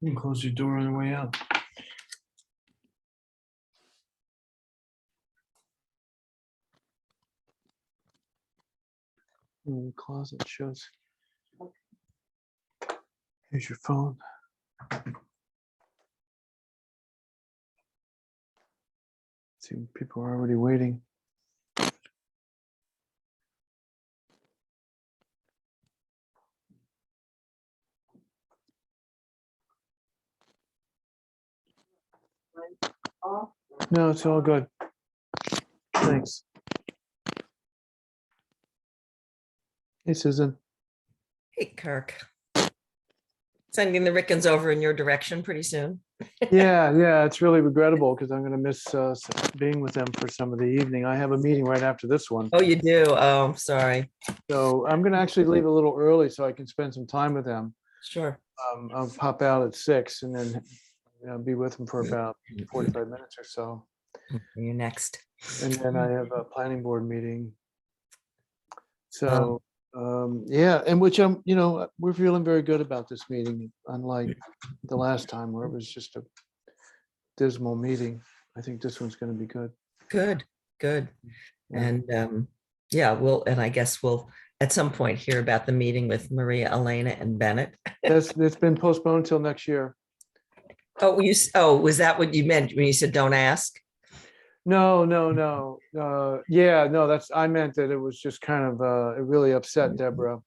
You can close your door on the way out. The closet shows. Here's your phone. See, people are already waiting. No, it's all good. Thanks. Hey, Susan. Hey, Kirk. Sending the Rickens over in your direction pretty soon. Yeah, it's really regrettable because I'm going to miss being with them for some of the evening. I have a meeting right after this one. Oh, you do? Oh, sorry. So I'm going to actually leave a little early so I can spend some time with them. Sure. I'll pop out at 6 and then be with them for about 45 minutes or so. You're next. And then I have a planning board meeting. So yeah, and which we're feeling very good about this meeting, unlike the last time where it was just a dismal meeting. I think this one's going to be good. Good. Yeah. And yeah, and I guess we'll at some point hear about the meeting with Maria Elena and Bennett. It's been postponed until next year. Was that what you meant when you said don't ask? No. Yeah, no, I meant that it was just kind of it really upset Deborah,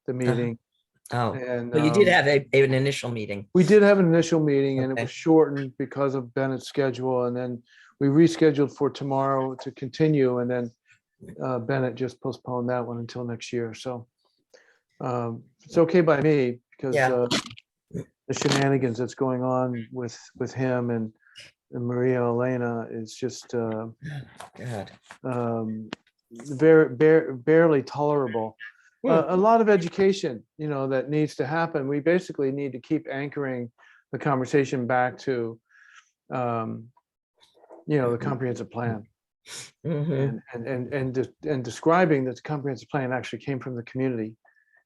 the meeting. Oh, And well, you did have an initial meeting. we did have an initial meeting and it Okay. was shortened because of Bennett's schedule, and then we rescheduled for tomorrow to continue, and then Bennett just postponed that one until next year. So it's okay by me because Yeah. the shenanigans that's going on with him and Maria Elena is just God. barely tolerable. A lot of education, that needs to happen. We basically need to keep anchoring the conversation back to, the comprehensive plan, Mhm. and describing that the comprehensive plan actually came from the community,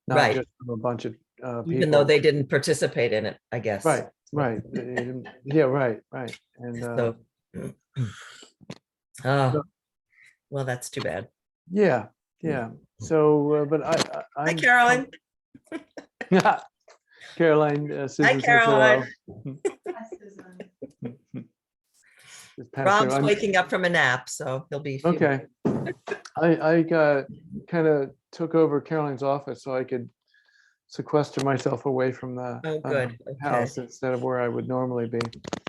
not Right. just from a bunch of people. Even though they didn't participate in it, I guess. Right. Yeah, right. And So, oh, well, that's too bad. yeah. So, but Hi, Caroline. Caroline, Hi, Susan says Caroline. hello. Just passed Rob's through. waking up from a nap, so he'll be. Okay. I kind of took over Caroline's office so I could sequester myself away from the Oh, good. Okay. house instead of where I would normally be.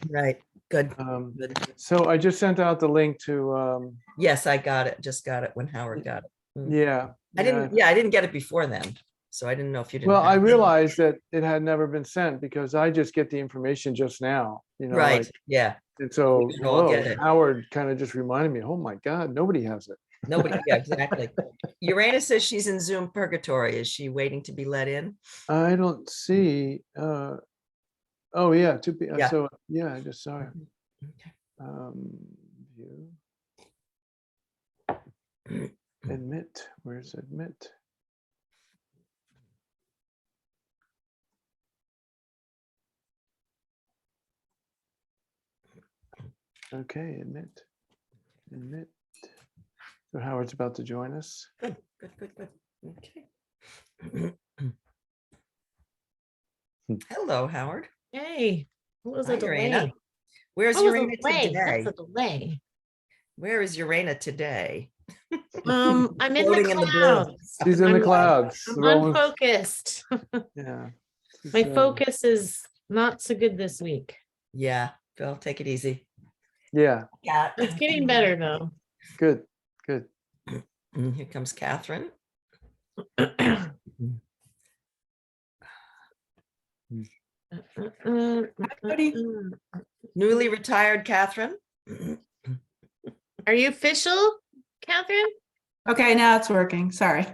Right. Good. So I just sent out the link to. Yes, I got it. Just got it when Howard got it. Yeah. I didn't get it before then. So I didn't know if you didn't. Well, I have it. realized that it had never been sent because I just get the information just now, Right. like, Yeah. and so We should all get it. Howard kind of just reminded me, oh my God, nobody has it. Nobody. Yeah, exactly. Urana says she's in Zoom purgatory. Is she waiting to be let in? I don't see, oh yeah, Yeah. so yeah, I just saw it. View. Admit, where's admit? Okay, admit. So Howard's about to join us. Good. Okay. Hello, Howard. Hey, what was Hi, a delay? Urana. Where's What was a Urana delay? today? That's a delay. Where is Urana today? I'm in Floating the in the blue. clouds. She's in the I'm- clouds. I'm rolling- unfocused. Yeah. My She's, focus is not so good this week. Yeah, Phil, take it easy. Yeah, Yeah. It's getting better though. good. And here comes Catherine. Newly retired Catherine. Are you official, Catherine? Okay, now it's working. Sorry.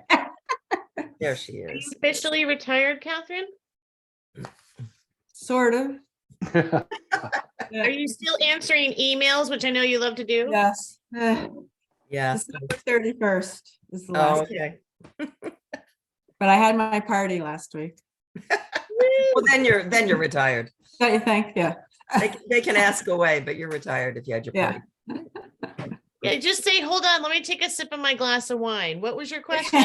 There she Are you is. officially retired, Catherine? Sort of. Are you still answering emails, which I know you love to do? Yes. Yeah. December 31st is the Oh, last, okay. but I had my party last week. Woo! Well, then you're retired. Don't you think? Yeah. They can ask away, but you're retired if you had your Yeah. party. Yeah, just say, hold on, let me take a sip of my glass of wine. What was your question?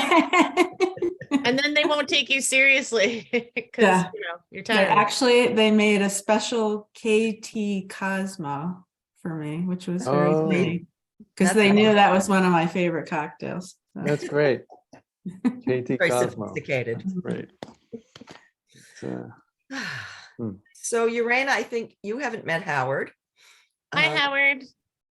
And then they won't take you seriously because Yeah. you're They tired. actually, they made a special KT Cosmo for me, which was very Oh. sweet. Because That's they knew awesome. that was one of my favorite cocktails. So. That's great. KT Very Cosmo. sophisticated. Great. Hmm. So Urana, I think you haven't met Howard. Hi, Howard.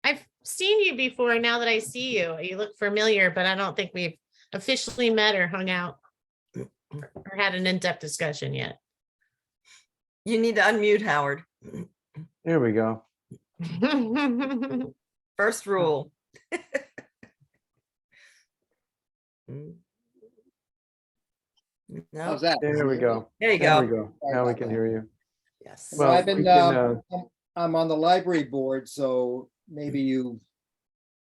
I've seen you before. Now that I see you, you look familiar, but I don't think we've officially met or hung out or had an in-depth discussion yet. You need to unmute Howard. There we go. First rule. No, How's that? There we go. there you There we go. go. Now we can hear you. Yes. So Well, I've we been, can, I'm on the library board, so maybe you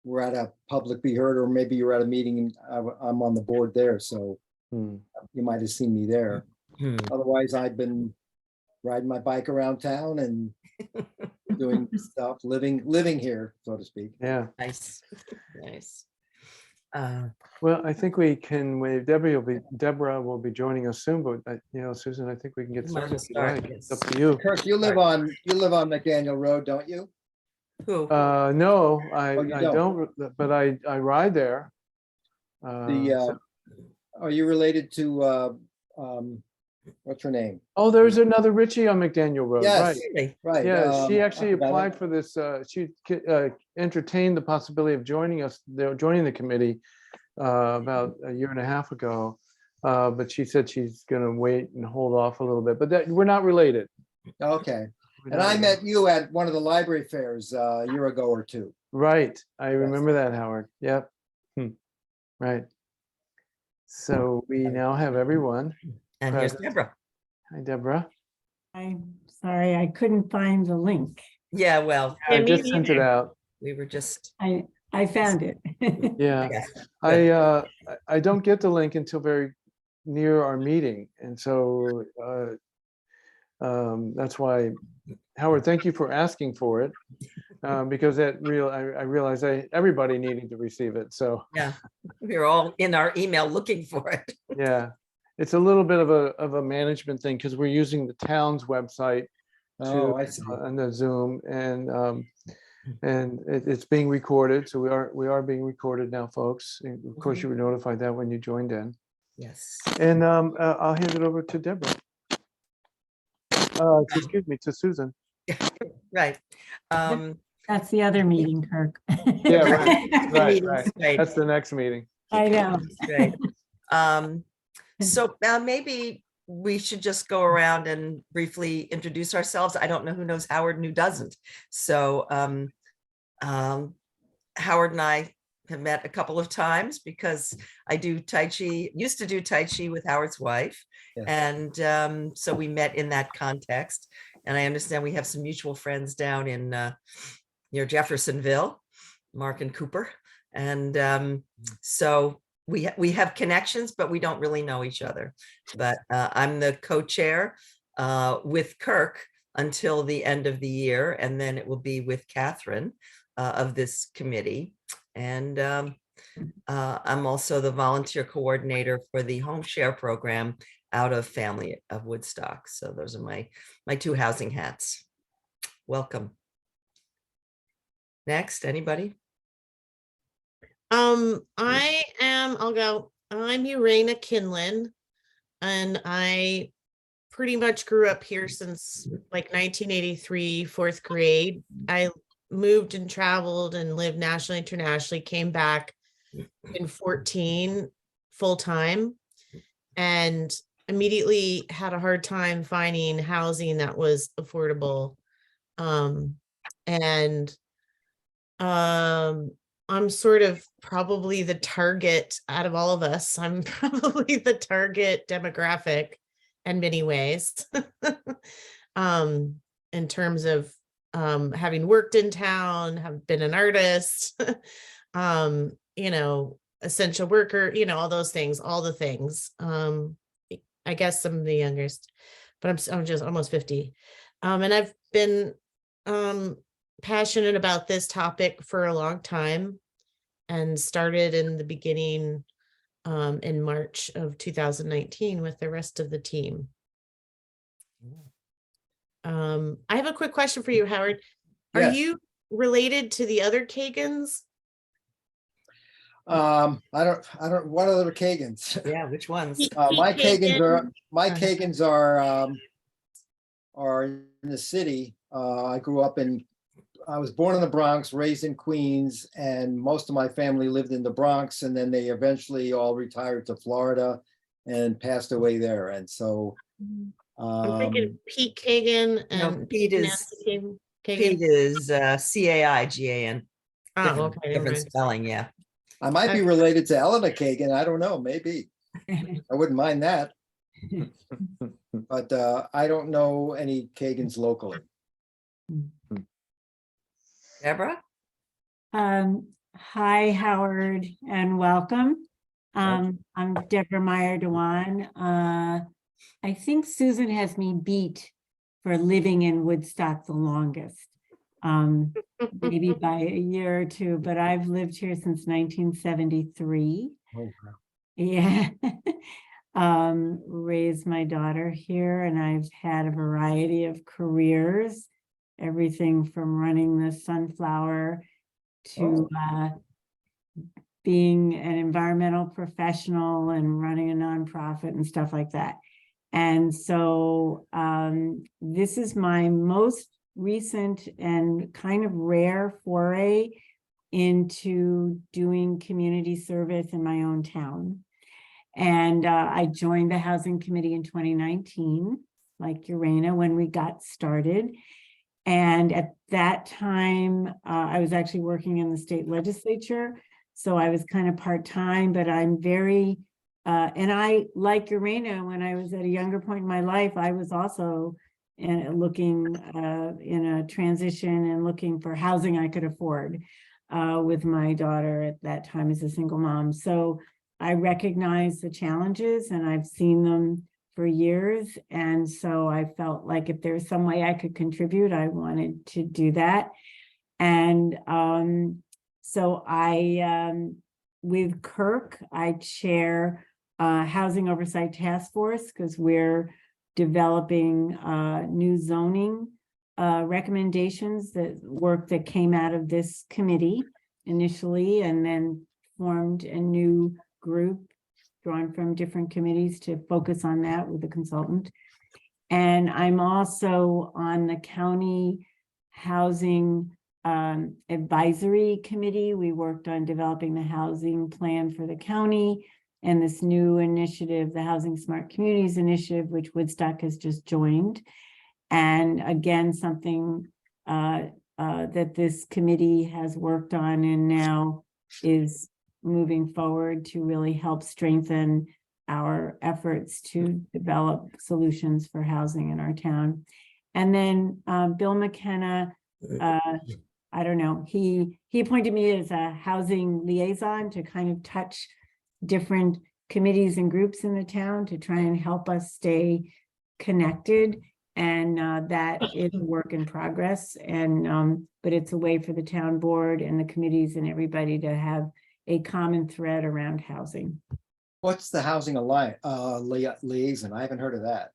were at a public be heard, or maybe you're at a meeting and I'm on the board there, so Hmm. you might have seen me there. Hmm. Otherwise, I've been riding my bike around town and doing stuff, living here, so to speak. Yeah. Nice. Nice. Well, I think we can, Deborah will be joining us soon, but Susan, I think we can get Might as started. well if you start, like. It's yes. up to you. Kirk, you live on McDaniel Road, don't you? Who? No, Oh, you I don't? don't, but I ride there. The, are you related to, what's her name? Oh, there's another Richie on McDaniel Road, Yes. right? Really? Right. Yeah, she I actually forgot it. applied for this, she entertained the possibility of joining us, joining the committee about a year and a half ago. But she said she's gonna wait and hold off a little bit, but we're not related. Okay. We're And not I related. met you at one of the library fairs a year ago or two. Right, I remember that, Howard. Yep. Right. So we now have everyone. And here's Present. Deborah. Hi, Deborah. I'm sorry, I couldn't find the link. Yeah, well, Yeah, I me just sent it neither. out. we were just, I found it. Yeah, yes. I don't get the link until very near our meeting, and so that's why, Howard, thank you for asking for it, because I realized everybody needed to receive it. So Yeah, we were all in our email looking for it. yeah, it's a little bit of a management thing because we're using the town's website Oh, I see. on the Zoom, and it's being recorded. So we are being recorded now, folks. And of course, you were notified that when you joined in. Yes. And I'll hand it over to Deborah. Excuse me, to Susan. Right. That's the other meeting, Kirk. Yeah, right, The right, meeting's right. great. That's the next meeting. I know. Great. So maybe we should just go around and briefly introduce ourselves. I don't know who knows Howard and who doesn't. So Howard and I have met a couple of times because I do Tai Chi, used to do Tai Chi with Howard's wife. Yes. And so we met in that context. And I understand we have some mutual friends down in near Jeffersonville, Mark and Cooper. And so we have connections, but we don't really know each other. But I'm the co-chair with Kirk until the end of the year. And then it will be with Catherine of this committee. And I'm also the volunteer coordinator for the home share program out of Family of Woodstock. So those are my two housing hats. Welcome. Next, anybody? I'll go. I'm Urana Kinlan, and I pretty much grew up here since like 1983, fourth grade. I moved and traveled and lived nationally, internationally, came back in 14 full time, and immediately had a hard time finding housing that was affordable. I'm sort of probably the target out of all of us. I'm probably the target demographic in many ways. In terms of having worked in town, have been an artist, essential worker, all those things, all the things. I guess some of the youngest, but I'm just almost 50. And I've been passionate about this topic for a long time and started in the beginning in March of 2019 with the rest of the team. I have a quick question for you, Howard. Are Yes. you related to the other Kagans? I don't, what other Kagans? Yeah, which ones? My Kagans Uh-huh. are in the city. I was born in the Bronx, raised in Queens, and most of my family lived in the Bronx, and then they eventually all retired to Florida and passed away there. And so, I'm thinking Pete Kagan No, and Pete is Nancy Pete Kagan. is CAIGAN. Oh, Different, okay, never different mind. spelling, yeah. I might be related to Eleanor Kagan. I don't know, maybe. I wouldn't mind that. But I don't know any Kagans locally. Deborah? Hi, Howard, and welcome. Thank I'm Deborah Meyer Dewan. I think Susan has me beat for living in Woodstock the longest. Maybe by a year or two, but I've lived here since 1973. Oh, Yeah. Raised my daughter here, and I've had a variety of careers, everything from running the Sunflower to being an environmental professional and running a nonprofit and stuff like that. And so this is my most recent and kind of rare foray into doing community service in my own town. And I joined the Housing Committee in 2019, like Urena, when we got started. And at that time, I was actually working in the state legislature. So I was kind of part-time, but I'm very, and I, like Urena, when I was at a younger point in my life, I was also looking in a transition and looking for housing I could afford with my daughter at that time as a single mom. So I recognize the challenges and I've seen them for years. And so I felt like if there was some way I could contribute, I wanted to do that. And so with Kirk, I chair Housing Oversight Task Force because we're developing new zoning recommendations, that work that came out of this committee initially, and then formed a new group drawn from different committees to focus on that with a consultant. And I'm also on the county housing advisory committee. We worked on developing the housing plan for the county and this new initiative, the Housing Smart Communities Initiative, which Woodstock has just joined. And again, something that this committee has worked on and now is moving forward to really help strengthen our efforts to develop solutions for housing in our town. And then Bill McKenna, I don't know, he appointed me as a housing liaison to kind of touch different committees and groups in the town to try and help us stay connected. And that is a work in progress. And but it's a way for the town board and the committees and everybody to have a common thread around housing. What's the Housing Alliance liaison? I haven't heard of that.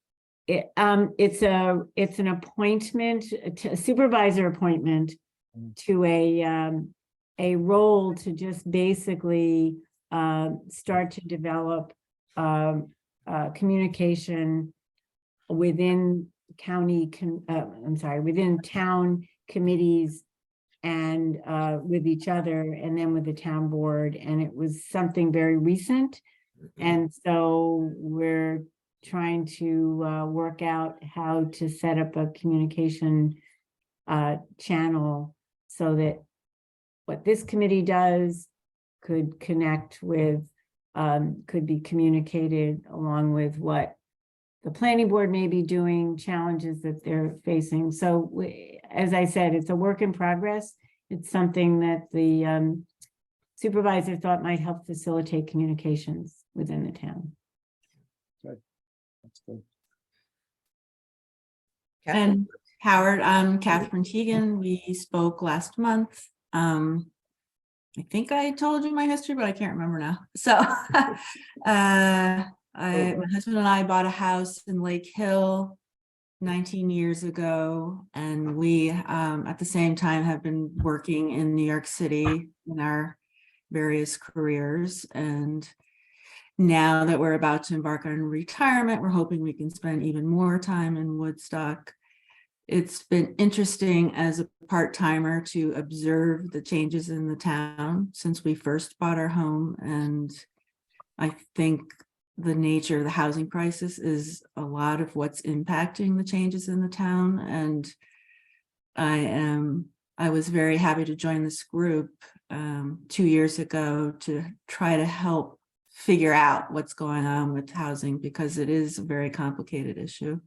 It's an appointment, a supervisor appointment to a role to just basically start to develop communication within within town committees and with each other, and then with the town board. And it was something very recent. And so we're trying to work out how to set up a communication channel so that what this committee does could connect with, could be communicated along with what the planning board may be doing, challenges that they're facing. So as I said, it's a work in progress. It's something that the supervisor thought might help facilitate communications within the town. Good. That's good. Catherine? And Howard, I'm Catherine Teagan. We spoke last month. I think I told you my history, but I can't remember now. So, my husband and I bought a house in Lake Hill 19 years ago, and we, at the same time, have been working in New York City in our various careers. And now that we're about to embark on retirement, we're hoping we can spend even more time in Woodstock. It's been interesting as a part-timer to observe the changes in the town since we first bought our home. And I think the nature of the housing crisis is a lot of what's impacting the changes in the town. And I was very happy to join this group 2 years ago to try to help figure out what's going on with housing, because it is a very complicated issue.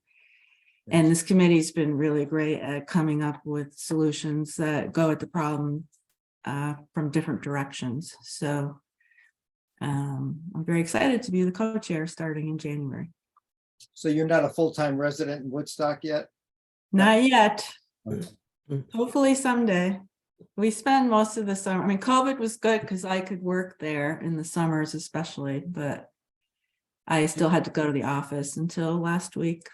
And this committee's been really great at coming up with solutions that go at the problem from different directions. So I'm very excited to be the co-chair starting in January. So you're not a full-time resident in Woodstock yet? Not yet. Okay. Hopefully someday. We spend most of the summer. I mean, COVID was good because I could work there in the summers especially, but I still had to go to the office until last week.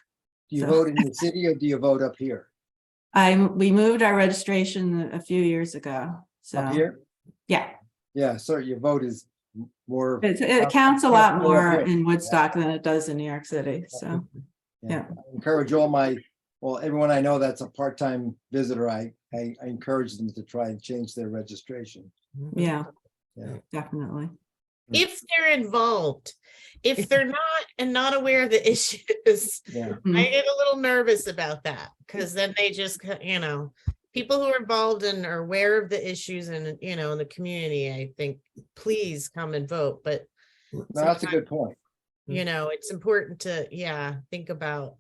Do you So- vote in the city or do you vote up here? We moved our registration a few years ago. So Up here? yeah, Yeah, so your vote is more. it counts a lot More more here. in Woodstock than it does in New York City. So yeah. I encourage everyone I know that's a part-time visitor, I encourage them to try and change their registration. Yeah, Yeah. definitely. If they're involved, if they're not aware of the issues, Yeah, I get a little nervous about that, because then they just, people who are involved and are aware of the issues and, in the community, I think, please come and vote. But no, that's a good point. it's important to, think about,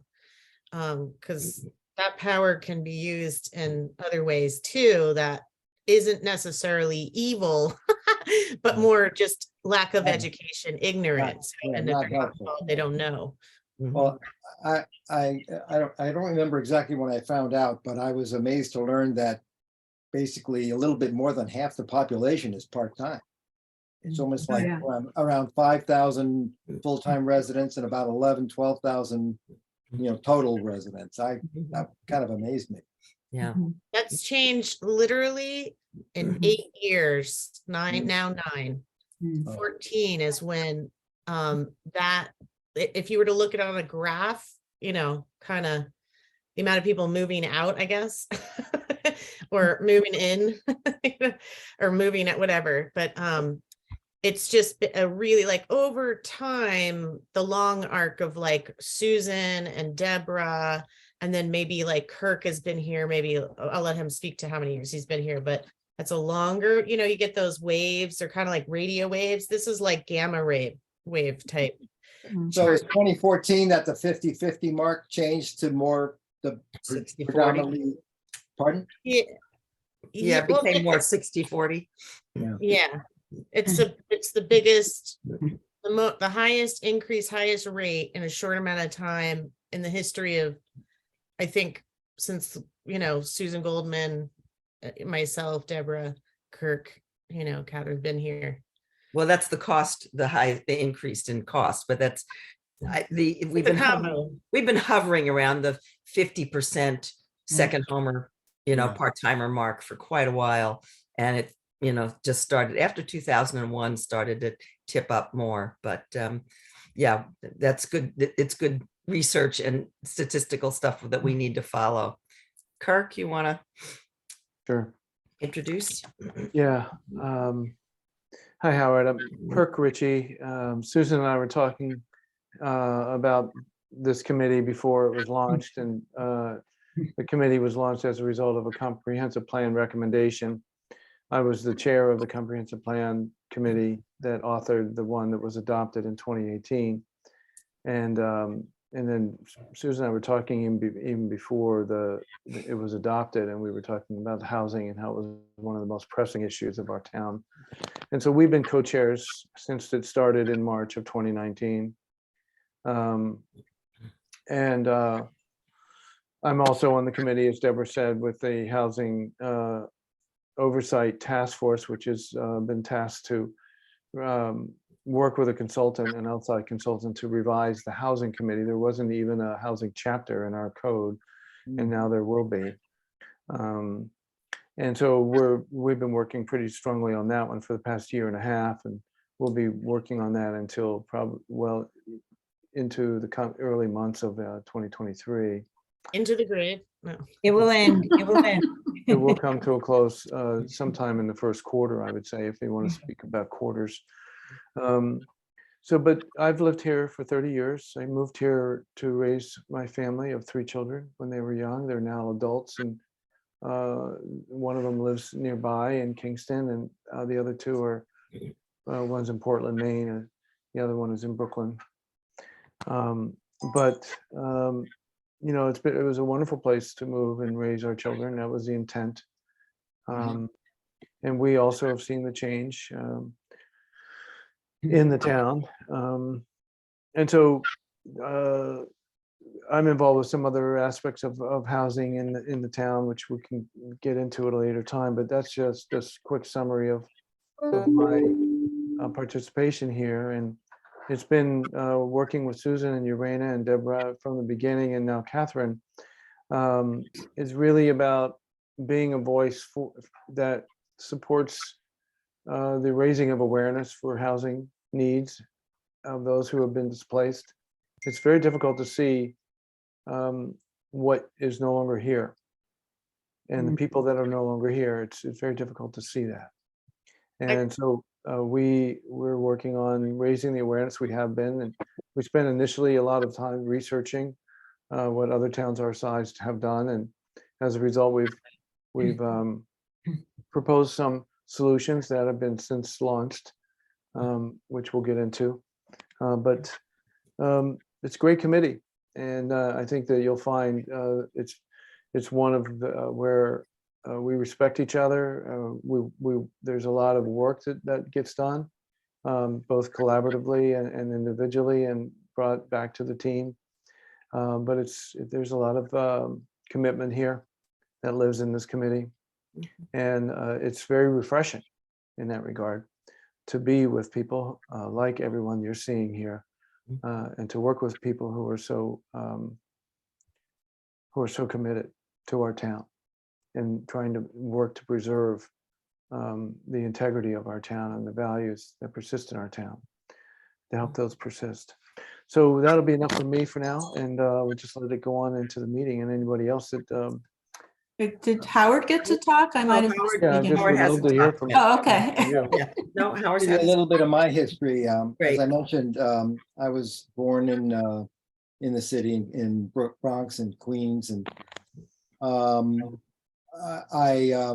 because that power can be used in other ways too, that isn't necessarily evil, but more just lack of Yeah. education, ignorance, yeah, and if not they're not helpful. involved, they don't know. Well, I don't remember exactly when I found out, but I was amazed to learn that basically a little bit more than half the population is part-time. It's almost Oh, like yeah. around 5,000 full-time residents and about 11, 12,000, total residents. That kind of amazed me. Yeah. That's changed literally in Mhm. 8 years, Mhm. now 9. Mm. 14 is when that, if you were to look at it on a graph, kind of the amount of people moving out, I guess, or moving in, or moving at whatever. But it's just a really, like, over time, the long arc of like Susan and Deborah, and then maybe like Kirk has been here. Maybe I'll let him speak to how many years he's been here, but that's a longer, you get those waves. They're kind of like radio waves. This is like gamma wave type. So it's 2014 that the 50-50 mark changed to more the 60-40. predominantly, pardon? Yeah. Yeah, it well, became more 60-40. Yeah, it's the biggest, the highest increase, highest rate in a short amount of time in the history of, I think, since, Susan Goldman, myself, Deborah, Kirk, Catherine's been here. Well, that's the cost, the increased in cost, but that's we've been hovering around the 50% second homer, Yeah. part-timer mark for quite a while. And it, just started after 2001, started to tip up more. But yeah, that's good. It's good research and statistical stuff that we need to follow. Kirk, you want to Sure. introduce? Yeah. Hi, Howard. I'm Kirk Ritchie. Susan and I were talking about this committee before it was launched, and the committee was launched as a result of a comprehensive plan recommendation. I was the chair of the comprehensive plan committee that authored the one that was adopted in 2018. And then Susan and I were talking even before it was adopted, and we were talking about housing and how it was one of the most pressing issues of our town. And so we've been co-chairs since it started in March of 2019. I'm also on the committee, as Deborah said, with the Housing Oversight Task Force, which has been tasked to work with a consultant, an outside consultant, to revise the housing committee. There wasn't even a housing chapter in our code, and now there will be. And so we've been working pretty strongly on that one for the past year and a half, and we'll be working on that until probably, well, into the early months of 2023. Into the grave. No. It will end, it will end. It will come to a close sometime in the first quarter, I would say, if you want to speak about quarters. But I've lived here for 30 years. I moved here to raise my family of 3 children when they were young. They're now adults, and one of them lives nearby in Kingston, and the other 2 are, one's in Portland, Maine, and the other one is in Brooklyn. You know, it was a wonderful place to move and raise our children. That was the intent. And we also have seen the change in the town. And so I'm involved with some other aspects of housing in the town, which we can get into at a later time, but that's just a quick summary of my participation here. And it's been working with Susan and Urena and Deborah from the beginning, and now Catherine, is really about being a voice that supports the raising of awareness for housing needs of those who have been displaced. It's very difficult to see what is no longer here, and the people that are no longer here. It's very difficult to see that, and so we're working on raising the awareness. We have been, and we spent initially a lot of time researching what other towns our size have done, and as a result, we've proposed some solutions that have been since launched, which we'll get into. But it's a great committee, and I think that you'll find it's one of the where we respect each other. There's a lot of work that gets done, both collaboratively and individually, and brought back to the team. But there's a lot of commitment here that lives in this committee, and it's very refreshing in that regard to be with people like everyone you're seeing here, and to work with people who are so committed to our town and trying to work to preserve the integrity of our town and the values that persist in our town, to help those persist. So that'll be enough for me for now, and we'll just let it go on into the meeting, and anybody else that Did Howard get to talk? I might have. Howard- yeah, I mistaken. just Howard would love hasn't to hear talked from yet. Oh, okay. you. Yeah, no, Howard's Give you a had little bit of my history. Great. As I mentioned, I was born in the city in Bronx and Queens, and I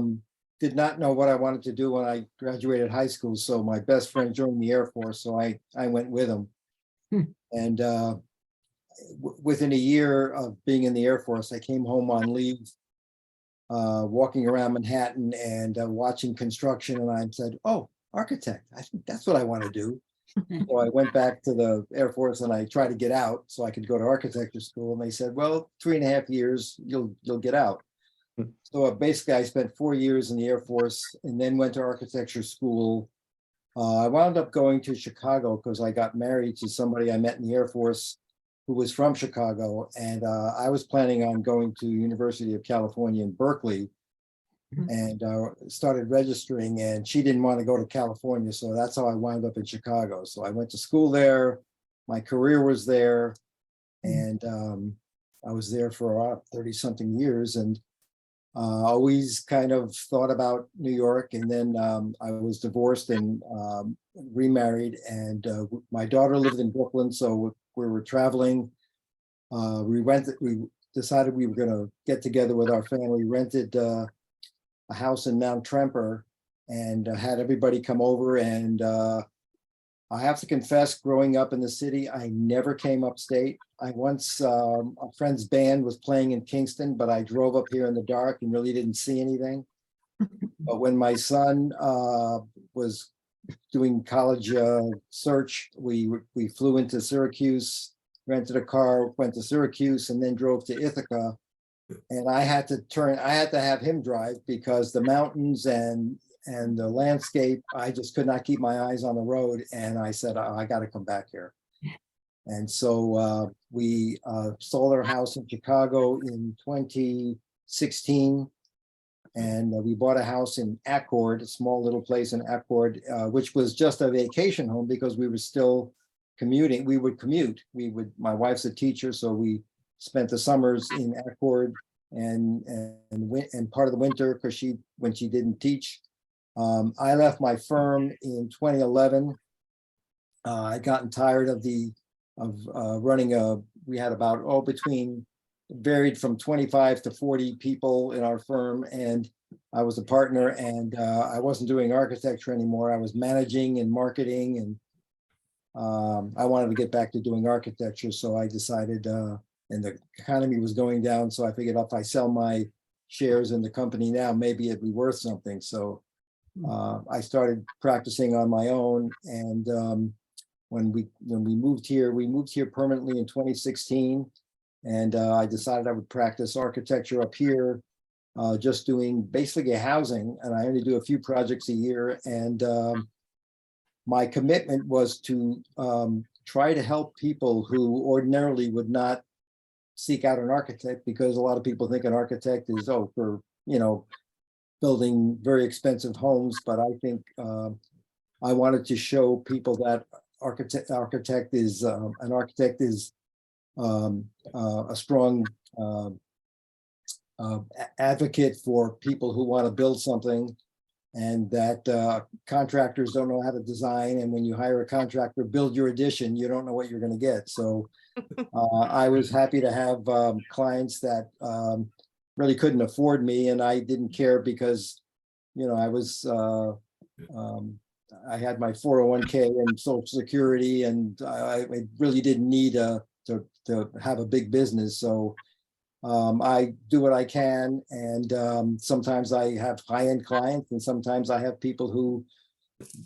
did not know what I wanted to do when I graduated high school. So my best friend joined the Air Force, so I went with him. And within a year of being in the Air Force, I came home on leave, walking around Manhattan and watching construction, and I said, "Oh, architect! I think that's what I want to do." So I went back to the Air Force and I tried to get out so I could go to architecture school, and they said, "Well, 3.5 years, you'll get out." So basically, I spent 4 years in the Air Force and then went to architecture school. I wound up going to Chicago because I got married to somebody I met in the Air Force who was from Chicago, and I was planning on going to University of California in Berkeley, and started registering, and she didn't want to go to California, so that's how I wound up in Chicago. So I went to school there, my career was there, and I was there for 30-something years, and always kind of thought about New York. And then I was divorced and remarried, and my daughter lived in Brooklyn, so we were traveling. We decided we were going to get together with our family, rented a house in Mount Tremper, and had everybody come over. And I have to confess, growing up in the city, I never came upstate. I once, a friend's band was playing in Kingston, but I drove up here in the dark and really didn't see anything. But when my son was doing college search, we flew into Syracuse, rented a car, went to Syracuse, and then drove to Ithaca And I had to have him drive because the mountains and the landscape, I just could not keep my eyes on the road. And I said, I got to come back here. And so we sold our house in Chicago in 2016. And we bought a house in Accord, a small little place in Accord, which was just a vacation home because we were still commuting. We would commute. My wife's a teacher, so we spent the summers in Accord and part of the winter because when she didn't teach. I left my firm in 2011. I'd gotten tired of running we had about varied from 25 to 40 people in our firm, and I was a partner, and I wasn't doing architecture anymore. I was managing and marketing, and I wanted to get back to doing architecture. So I decided, and the economy was going down, so I figured if I sell my shares in the company now, maybe it'd be worth something. So I started practicing on my own, and when we moved here permanently in 2016. And I decided I would practice architecture up here, just doing basically housing. And I only do a few projects a year. And my commitment was to try to help people who ordinarily would not seek out an architect, because a lot of people think an architect is, for, building very expensive homes. But I think I wanted to show people that an architect is a strong advocate for people who want to build something, and that contractors don't know how to design. And when you hire a contractor, build your addition, you don't know what you're going to get. So I was happy to have clients that really couldn't afford me, and I didn't care because, I had my 401k and Social Security, and I really didn't need to have a big business. So I do what I can. And sometimes I have high-end clients, and sometimes I have people who,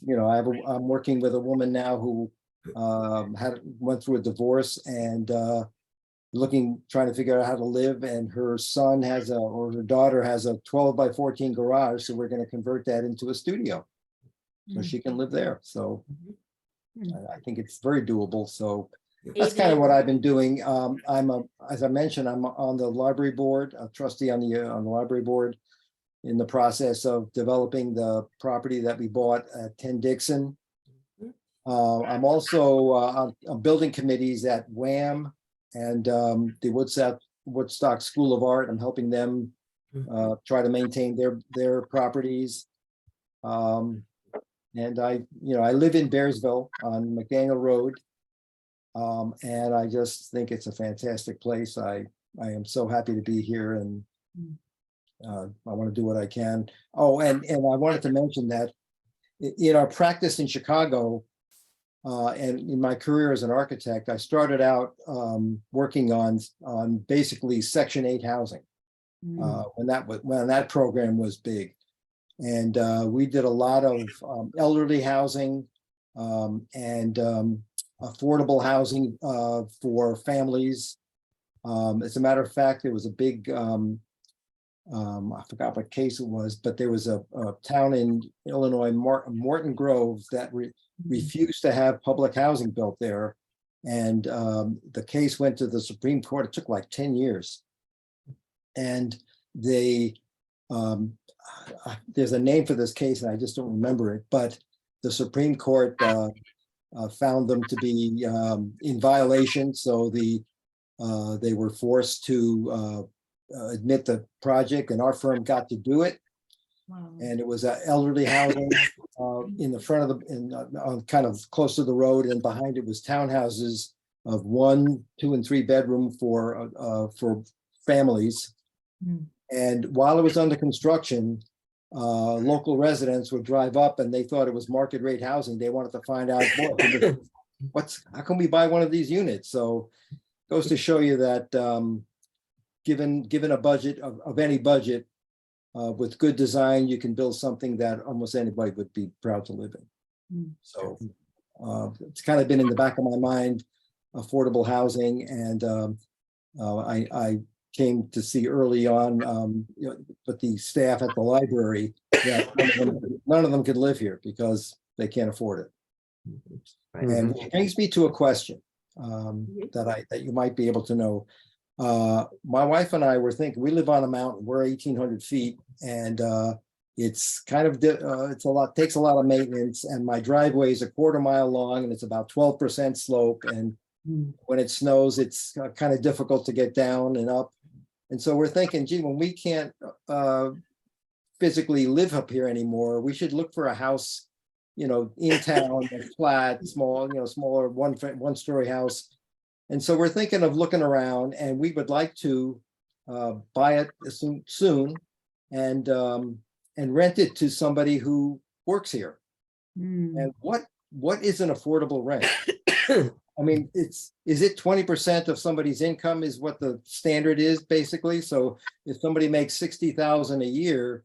I'm working with a woman now who went through a divorce and trying to figure out how to live. And her son or her daughter has a 12 by 14 garage. So we're going to convert that into a studio so she can live there. So I think it's very doable. So that's kind of what I've been doing. As I mentioned, I'm on the library board, a trustee on the library board, in the process of developing the property that we bought at 10 Dixon. I'm also on building committees at WHAM and the Woodstock School of Art. I'm helping them try to maintain their properties. And I live in Bearsville on McDaniel Road. And I just think it's a fantastic place. I am so happy to be here, and I want to do what I can. Oh, and I wanted to mention that in our practice in Chicago, and in my career as an architect, I started out working on basically Section 8 housing when that program was big. And we did a lot of elderly housing and affordable housing for families. As a matter of fact, there was a big, I forgot what case it was, but there was a town in Illinois, Morton Grove, that refused to have public housing built there. And the case went to the Supreme Court. It took like 10 years. And there's a name for this case, and I just don't remember it, but the Supreme Court found them to be in violation. So they were forced to admit the project, and our firm got to do it. Wow. And it was elderly housing in the front of kind of close to the road, and behind it was townhouses of 1, 2, and 3 bedroom for families. And while it was under construction, local residents would drive up, and they thought it was market rate housing. They wanted to find out how can we buy one of these units? So it goes to show you that given a budget of any budget, with good design, you can build something that almost anybody would be proud to live in. So it's kind of been in the back of my mind, affordable housing. And I came to see early on, with the staff at the library, that none of them could live here because they can't afford it. Right. And Mhm. it brings me to a question Mhm. that you might be able to know. My wife and I were thinking, we live on a mountain, we're 1,800 feet, and it's kind of, takes a lot of maintenance, and my driveway is a 1/4 mile long, and it's about 12% slope, and when it snows, it's kind of difficult to get down and up. And so we're thinking, gee, when we can't physically live up here anymore, we should look for a house, in town, that's flat, small, smaller, one-story house. And so we're thinking of looking around, and we would like to buy it soon and rent it to somebody who works here. Mm. And what is an affordable rent? I mean, is it 20% of somebody's income is what the standard is, basically? So if somebody makes 60,000 a year,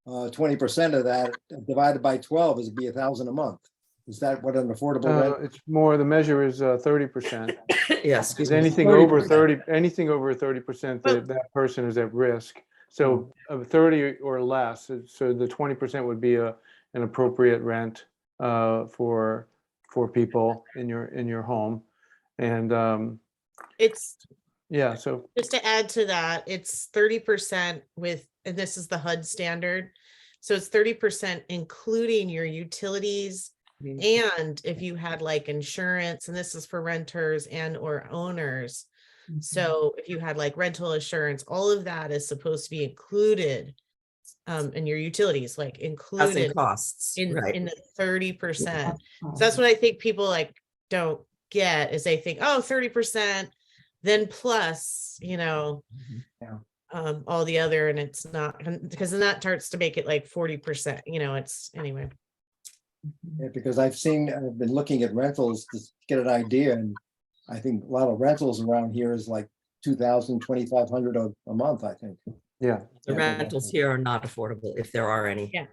20% of that divided by 12 is be 1,000 a month. Is that what an affordable rent? It's more, the measure is 30%. Yes, excuse Is me. anything over 30%. anything over 30%, Well- that person is at risk. So of 30 or less, so the 20% would be an appropriate rent for people in your home. And It's, yeah, so just to add to that, it's 30% with, and this is the HUD standard. So it's 30% including your utilities. And if you had like insurance, and this is for renters and or owners. So if you had like rental insurance, all of that is supposed to be included in your utilities, like Housing included costs, in right? the 30%. So that's what I think people like don't get, is they think, oh, 30%, then plus, Yeah. all the other, and it's not, because then that starts to make it like 40%, it's anyway. Yeah, because I've been looking at rentals to get an idea, and I think a lot of rentals around here is like 2,000, 2,500 a month, I think. yeah, The Yeah. rentals here are not affordable if there are any. Yeah.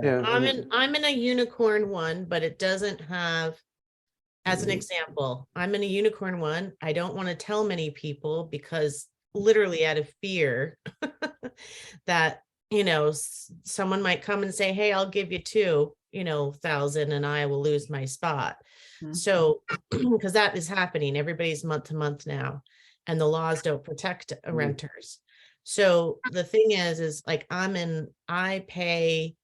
yeah. I'm in a unicorn one, but it doesn't have, as an example, I'm in a unicorn one. I don't want to tell many people because literally out of fear that, someone might come and say, hey, I'll give you 2,000 and I will lose my spot. So, because that is happening, everybody's month to month now, and the laws don't protect renters. So the thing is like I pay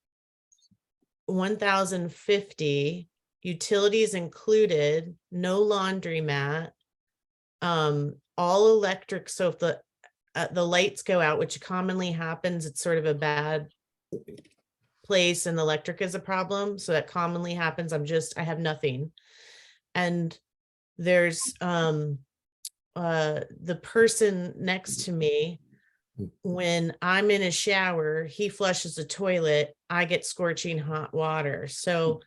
1,050, utilities included, no laundromat, all electric. So if the lights go out, which commonly happens, it's sort of a bad place and the electric is a problem. So that commonly happens. I have nothing. And there's the person next to me, when I'm in a shower, he flushes the toilet, I get scorching hot water. So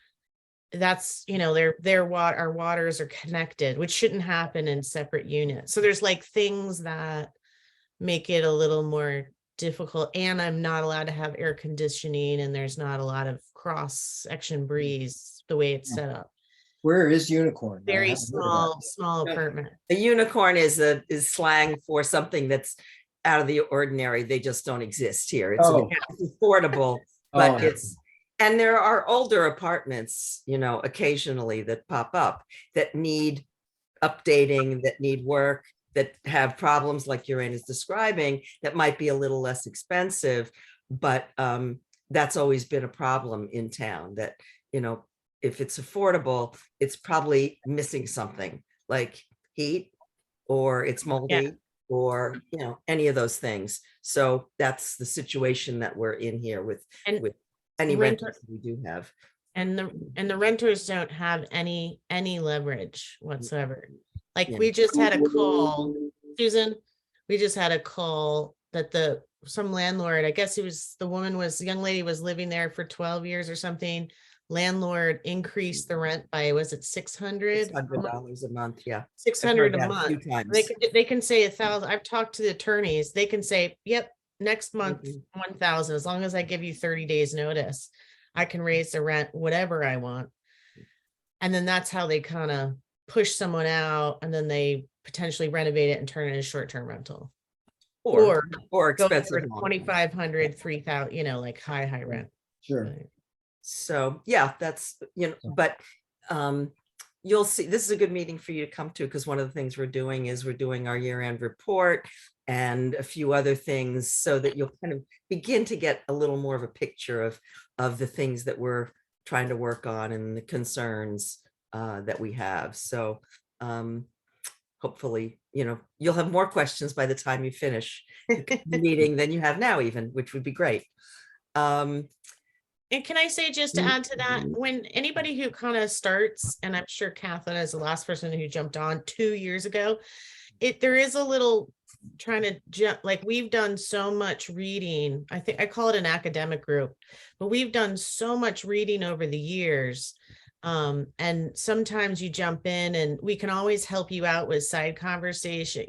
that's, our waters are connected, which shouldn't happen in separate units. So there's like things that make it a little more difficult, and I'm not allowed to have air conditioning, and there's not a lot of cross section breeze the way it's set up. Where is Unicorn? I Very haven't heard of that. small apartment. A unicorn is slang for something that's out of the ordinary. They just don't exist here. It's Oh. affordable, but Oh. and there are older apartments, occasionally that pop up that need updating, that need work, that have problems like Urain is describing, that might be a little less expensive, but that's always been a problem in town, that, if it's affordable, it's probably missing something like heat, or it's moldy, or, any of those things. So that's the situation that we're in here with any renters we do have. And the renters don't have any leverage whatsoever. Like Yeah. we just had a call, Susan, we just had a call that some landlord, I guess the young lady was living there for 12 years or something. Landlord increased the rent by, was it $600? $600 a month, yeah. $600 a Few month. times. They can say 1,000. I've talked to the attorneys. They can say, yep, next month, 1,000, as long as I give you 30 days notice, I can raise the rent, whatever I want. And then that's how they kind of push someone out, and then they potentially renovate it and turn it into short-term rental. or Go for expensive. one. 2,500, 3,000, you know, like high rent. Sure. Right. So, yeah, that's, but you'll see, this is a good meeting for you to come to, because one of the things we're doing is we're doing our year-end report and a few other things, so that you'll kind of begin to get a little more of a picture of the things that we're trying to work on and the concerns that we have. So hopefully, you'll have more questions by the time you finish the meeting than you have now even, which would be great. And can I say, just to add to that, when anybody who kind of starts, and I'm sure Kathleen is the last person who jumped on 2 years ago, there is a little trying to jump, like we've done so much reading. I think I call it an academic group, but we've done so much reading over the years. And sometimes you jump in and we can always help you out with side conversation,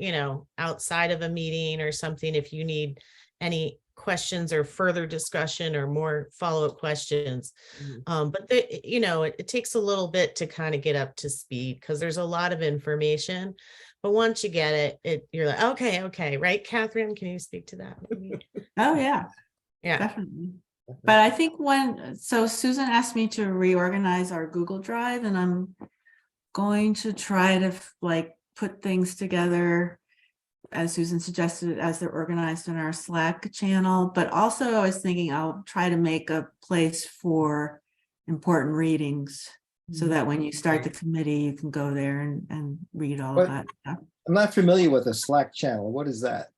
outside of a meeting or something, if you need any questions or further discussion or more follow-up questions. But it takes a little bit to kind of get up to speed, because there's a lot of information, but once you get it, you're like, okay, right? Catherine, can you speak to that? Oh, yeah, Yeah. definitely. But I think so Susan asked me to reorganize our Google Drive, and I'm going to try to put things together, as Susan suggested, as they're organized in our Slack channel. But also I was thinking I'll try to make a place for important readings, so that when you start the committee, you can go there and read all of that stuff. I'm not familiar with a Slack channel. What is that?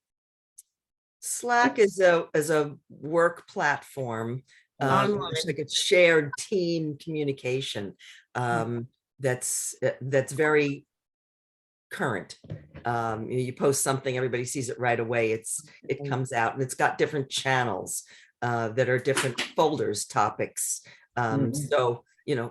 Slack is a work platform. It's like a shared team communication that's very current. You post something, everybody sees it right away. It comes out, and it's got different channels that are different folders, topics. So,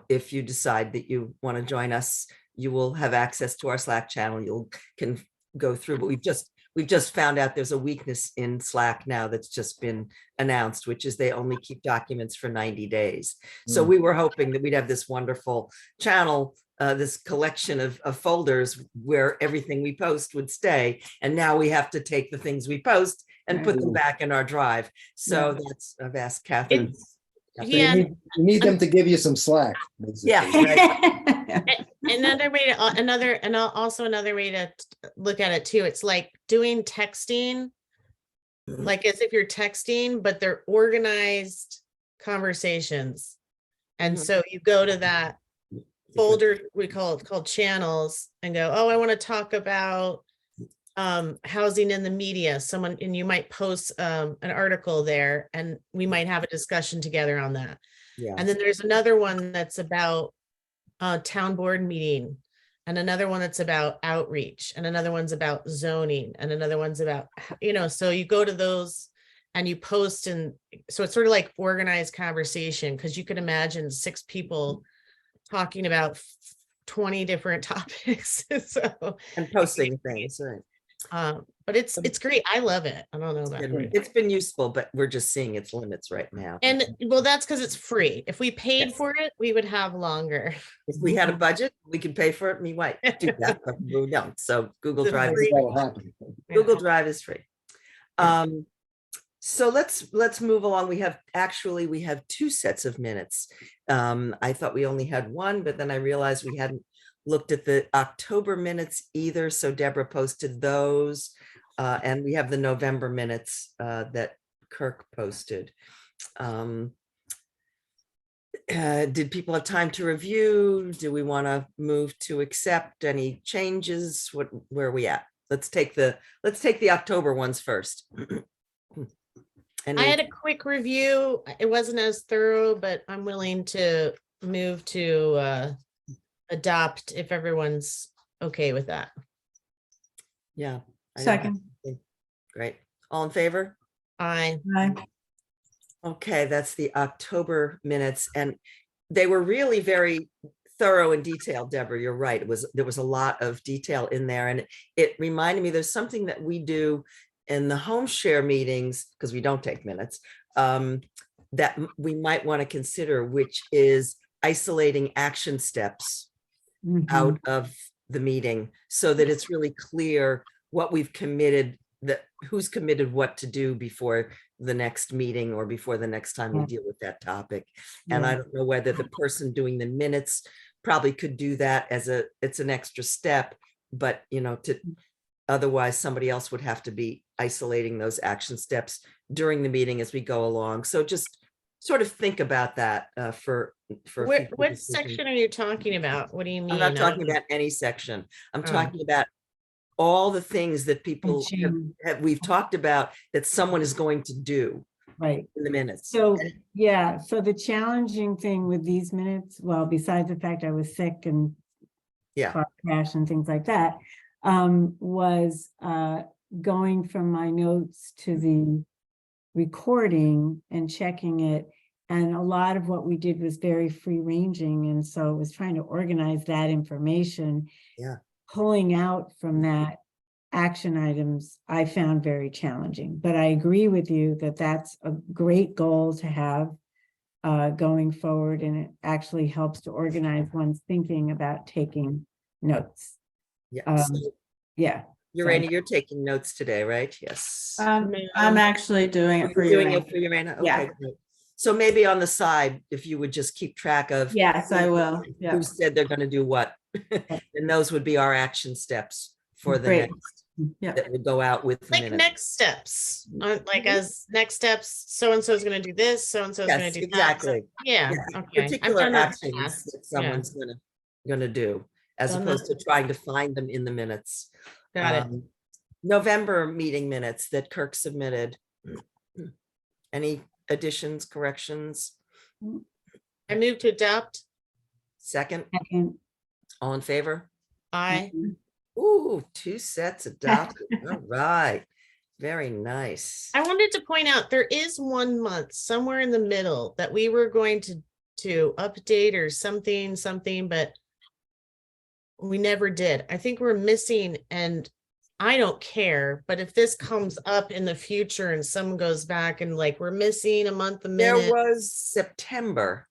if you decide that you want to join us, you will have access to our Slack channel. You can go through, but we've just found out there's a weakness in Slack now that's just been announced, which is they only keep documents for 90 days. So we were hoping that we'd have this wonderful channel, this collection of folders where everything we post would stay. And now we have to take the things we post and put them back in our drive. So I've asked Catherine. So you need them to give you some slack. Basically. Yeah, right. Another way to look at it too, it's like doing texting, like as if you're texting, but they're organized conversations. And so you go to that folder, we call it called channels, and go, oh, I want to talk about housing in the media, and you might post an article there, and we might have a discussion together on that. Yeah. And then there's another one that's about town board meeting, and another one that's about outreach, and another one's about zoning, and another one's about, so you go to those and you post, and so it's sort of like organized conversation, because you can imagine 6 people talking about 20 different topics. So And posting things, right. But it's great. I love it. I don't know about it. It's been useful, but we're just seeing its limits right now. And well, that's because it's free. If we paid for it, we would have longer. If we had a budget, we could pay for it. We might do that, but we don't. So Google The Drive, free- That'll happen. Google Drive is free. So let's move along. We have 2 sets of minutes. I thought we only had one, but then I realized we hadn't looked at the October minutes either. So Deborah posted those, and we have the November minutes that Kirk posted. Did people have time to review? Do we want to move to accept any changes? Where are we at? Let's take the October ones first. I had a quick review. It wasn't as thorough, but I'm willing to move to adopt if everyone's okay with that. Yeah. I don't Second. have- Great. All in favor? Aye. Okay, that's the October minutes, and they were really very thorough and detailed. Deborah, you're right. There was a lot of detail in there, and it reminded me there's something that we do in the home share meetings, because we don't take minutes, that we might want to consider, which is isolating action steps out of the meeting, so that it's really clear what we've committed who's committed what to do before the next meeting or before the next time we Yeah. deal with that topic. And I Yeah. don't know whether the person doing the minutes probably could do that as it's an extra step, but otherwise somebody else would have to be isolating those action steps during the meeting as we go along. So just sort of think about that for future What decisions. section are you talking about? What do you mean? I'm not talking about any section. I'm Oh. talking about all the things that people Change. we've talked about that someone is going to do Right. in the minutes. So, yeah, so the challenging thing with these minutes, well, besides the fact I was sick and Yeah. car crash and things like that, was going from my notes to the recording and checking it. And a lot of what we did was very free ranging. And so it was trying to organize that information. Yeah. Pulling out from that action items, I found very challenging, but I agree with you that that's a great goal to have going forward. And it actually helps to organize one's thinking about taking notes. Yeah. So, Yeah. Urania, you're taking notes today, right? Yes. I'm actually doing it for You're doing you. it for Urania? Okay, Yeah. great. So maybe on the side, if you would just keep track of Yes, I will. Yeah. who said they're going to do what, and those would be our action steps for the Great. next Yeah. that would go out with the Like minutes. next steps, like as next steps, so-and-so is gonna do this, so-and-so is gonna Yes, do that. exactly. Yeah, Yes, okay. I've particular done that in the actions past. that someone's gonna do, as Done opposed that. to trying to find them in the minutes. Got it. November meeting minutes that Kirk submitted. Any additions, corrections? I move to adopt. Second, Second. all in favor? I, Ooh, 2 sets adopted. All right. Very nice. I wanted to point out, there is 1 month somewhere in the middle that we were going to update or something, but we never did. I think we're missing, and I don't care, but if this comes up in the future and someone goes back and like, we're missing a month, a There minute. was September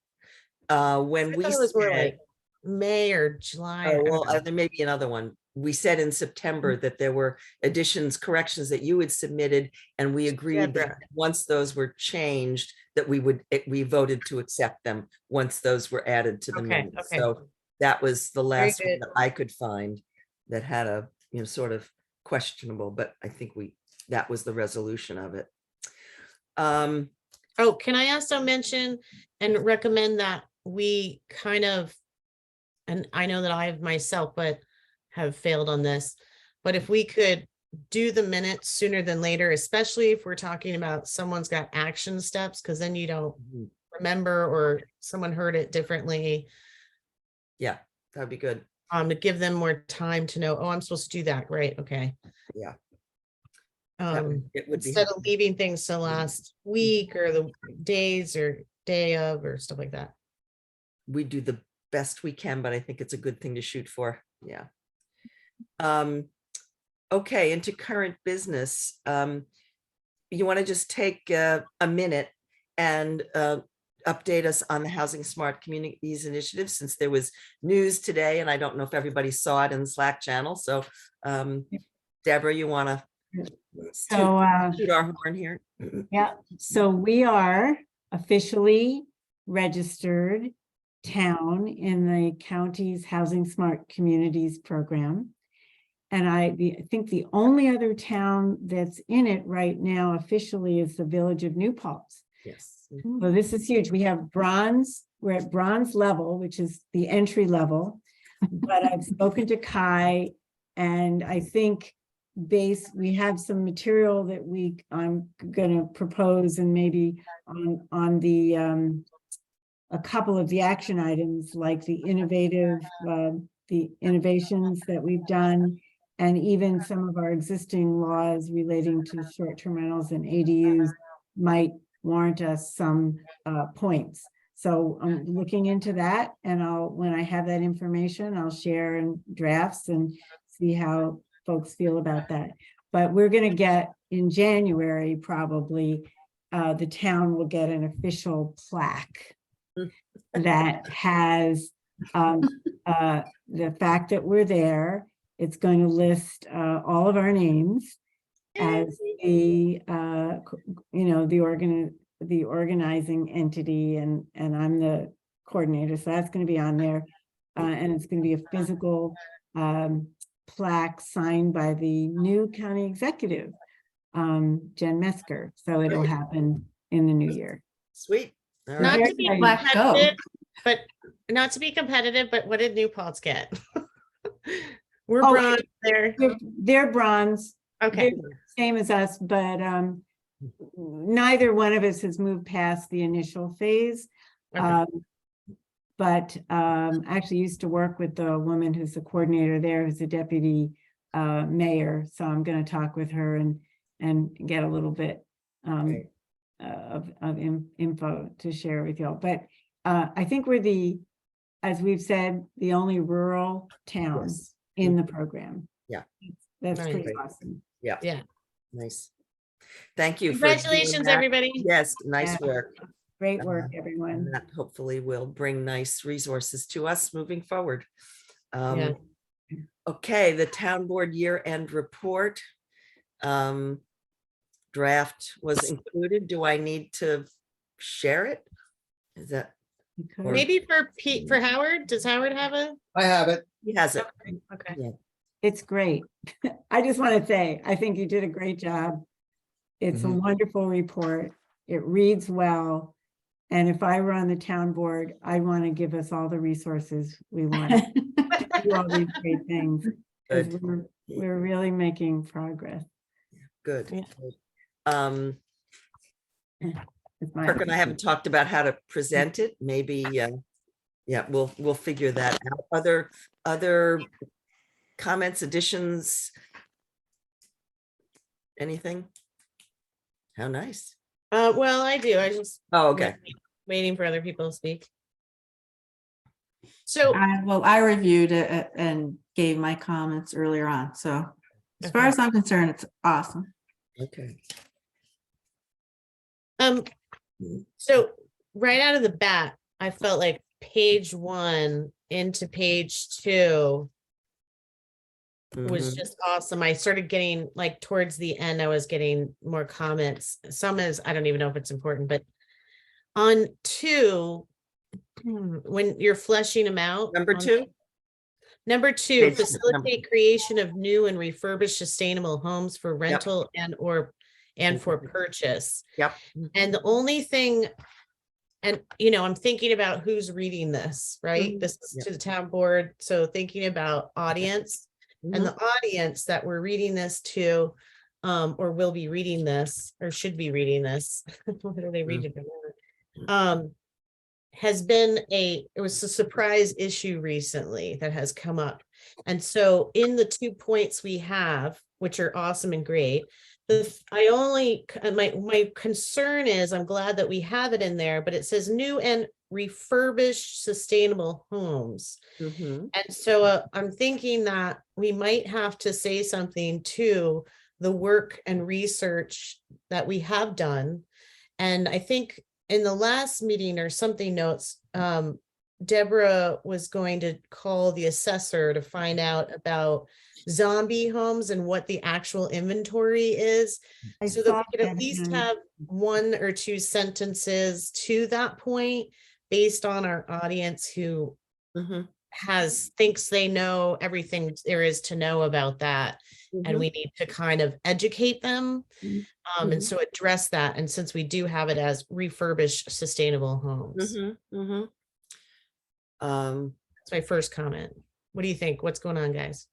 when I we thought it was more said, like May or July. I oh, don't well, know. there may be another one. We said in September that there were additions, corrections that you had submitted, and we agreed that Deborah. once those were changed, that we voted to accept them once those were added to the Okay, minutes. okay. So that was the last one good. that I could find that had a, sort of questionable, but I think that was the resolution of it. Oh, can I also mention and recommend that we kind of, and I know that I have myself, but have failed on this, but if we could do the minutes sooner than later, especially if we're talking about someone's got action steps, because then you don't remember or someone heard it differently. Yeah, that'd be good. To give them more time to know, oh, I'm supposed to do that, right? Okay. Yeah. It would be Instead of leaving things to last week or the days or day of or stuff like that. we do the best we can, but I think it's a good thing to shoot for. Yeah. Okay, into current business. You want to just take a minute and update us on the Housing Smart Communities Initiative, since there was news today, and I don't know if everybody saw it in the Slack channel. So Deborah, you want to toot our horn here? Yeah, so we are officially registered town in the county's Housing Smart Communities program. And I think the only other town that's in it right now officially is the village of New Paltz. Yes. So this is huge. We have bronze, we're at bronze level, which is the entry level. But I've spoken to Kai, and I think we have some material that I'm gonna propose, and maybe on the a couple of the action items, like the innovations that we've done, and even some of our existing laws relating to short-term rentals and ADUs might warrant us some points. So I'm looking into that, and when I have that information, I'll share in drafts and see how folks feel about that. But we're going to get in January, probably, the town will get an official plaque that has the fact that we're there. It's going to list all of our names, as the, the organizing entity, and I'm the coordinator, so that's gonna be on there. And it's gonna be a physical plaque signed by the new county executive, Jen Mesker, so it'll Great. happen in the new year. Sweet. All Not right. Not to be Very Black go. competitive, but not to be competitive, but what did New Paltz get? We're Oh, bronze there. They're bronze, Okay, same as us, but neither one of us has moved past the initial phase. okay. But actually used to work with the woman who's the coordinator there, who's the deputy mayor. So I'm going to talk with her and get a little bit Great. of info to share with y'all. But I think we're as we've said, the only rural town Yes. in the program. Yeah. That's Nice. pretty awesome. Yeah. Yeah. Nice. Thank you. for doing Congratulations, that. everybody. Yes, nice Yeah. work. Great work, And everyone. that hopefully will bring nice resources to us moving forward. Yeah. Okay, the town board year-end report. Draft was included. Do I need to share it? Is that, Because- Or- Maybe for Pete, for Howard, does Howard have a? I have it. he has it. Okay. It's great. I just want to say, I think you did a great job. It's a Mhm. wonderful report. It reads well. And if I were on the town board, I'd want to give us all the resources we want to do all these great things. Because Good. we're really making progress. Good. Yeah. Good. It's my Kirk and I opinion. haven't talked about how to present it. Maybe, yeah, we'll figure that out. Other comments, additions? Anything? How nice. Well, I do. I just Oh, okay. waiting for other people to speak. So, I reviewed it and gave my comments earlier on. So as far Okay. as I'm concerned, it's awesome. Okay. so right out of the bat, I felt like page 1 into page 2 was Mhm. just awesome. I started getting like towards the end, I was getting more comments. Some is, I don't even know if it's important, but on 2, when you're fleshing them out. Number on 2? Number 2, Page- facilitate creation of new and refurbished sustainable homes for rental and for purchase. Yep. And the only thing, and I'm thinking about who's reading this, right? Mhm. This is Yep. to the town board. So thinking about audience and Mhm. the audience that we're reading this to, or will be reading this, or should be reading this, whether they read it or not, has been it was a surprise issue recently that has come up. And so in the 2 points we have, which are awesome and great, my concern is, I'm glad that we have it in there, but it says new and refurbished sustainable homes. Mhm. And so I'm thinking that we might have to say something to the work and research that we have done. And I think in the last meeting or something notes, Deborah was going to call the assessor to find out about zombie homes and what the actual inventory is. I So that saw we could at that least in- have 1 or 2 sentences to that point based on our audience who Mhm. thinks they know everything there is to know about that. And Mhm. we need to kind of educate them. Mhm. And so address that. And since we do have it as refurbished sustainable homes, Mhm. Mhm. that's my first comment. What do you think? What's going on, guys?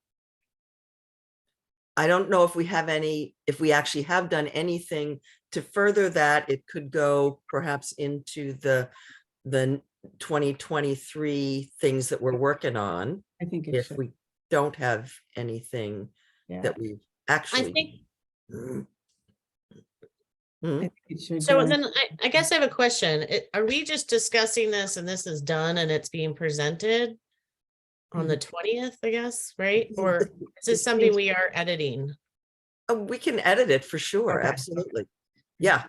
I don't know if we actually have done anything to further that. It could go perhaps into the 2023 things that we're working on. I think it If should. we don't have anything Yeah, that we've I actually. think, Mhm. I think it should. so go. then I guess I have a question. Are we just discussing this and this is done and it's being presented on the 20th, I guess, right? Or is this something we are editing? Oh, we can edit it for sure, Okay. absolutely. Yeah.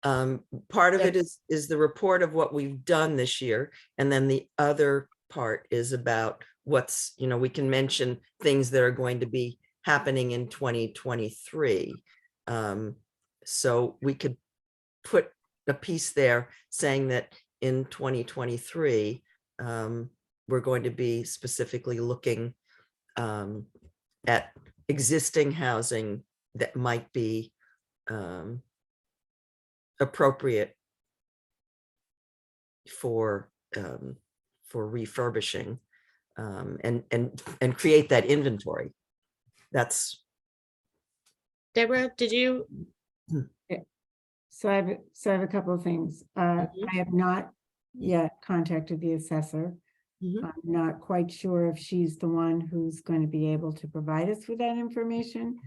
Part of it is the report of what we've done this year. And then the other part is about we can mention things that are going to be happening in 2023. So we could put a piece there saying that in 2023, we're going to be specifically looking at existing housing that might be appropriate for refurbishing, and create that inventory. That's Deborah, did you? So I have a couple of things. I have not yet contacted the assessor. Mhm. I'm not quite sure if she's the one who's going to be able to provide us with that information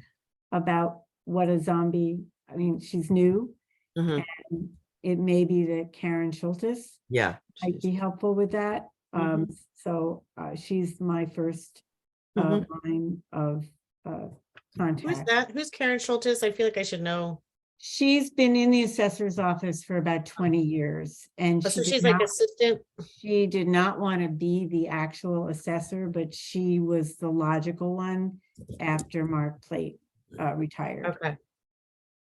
about what a zombie, I mean, she's new. Mhm. And it may be that Karen Schultes yeah. might be helpful with that. So she's my first Mhm. line of Who's contact. that? Who's Karen Schultes? I feel like I should know. She's been in the assessor's office for about 20 years, and Oh, so she's like assistant. she did not want to be the actual assessor, but she was the logical one after Mark Plate retired. Okay.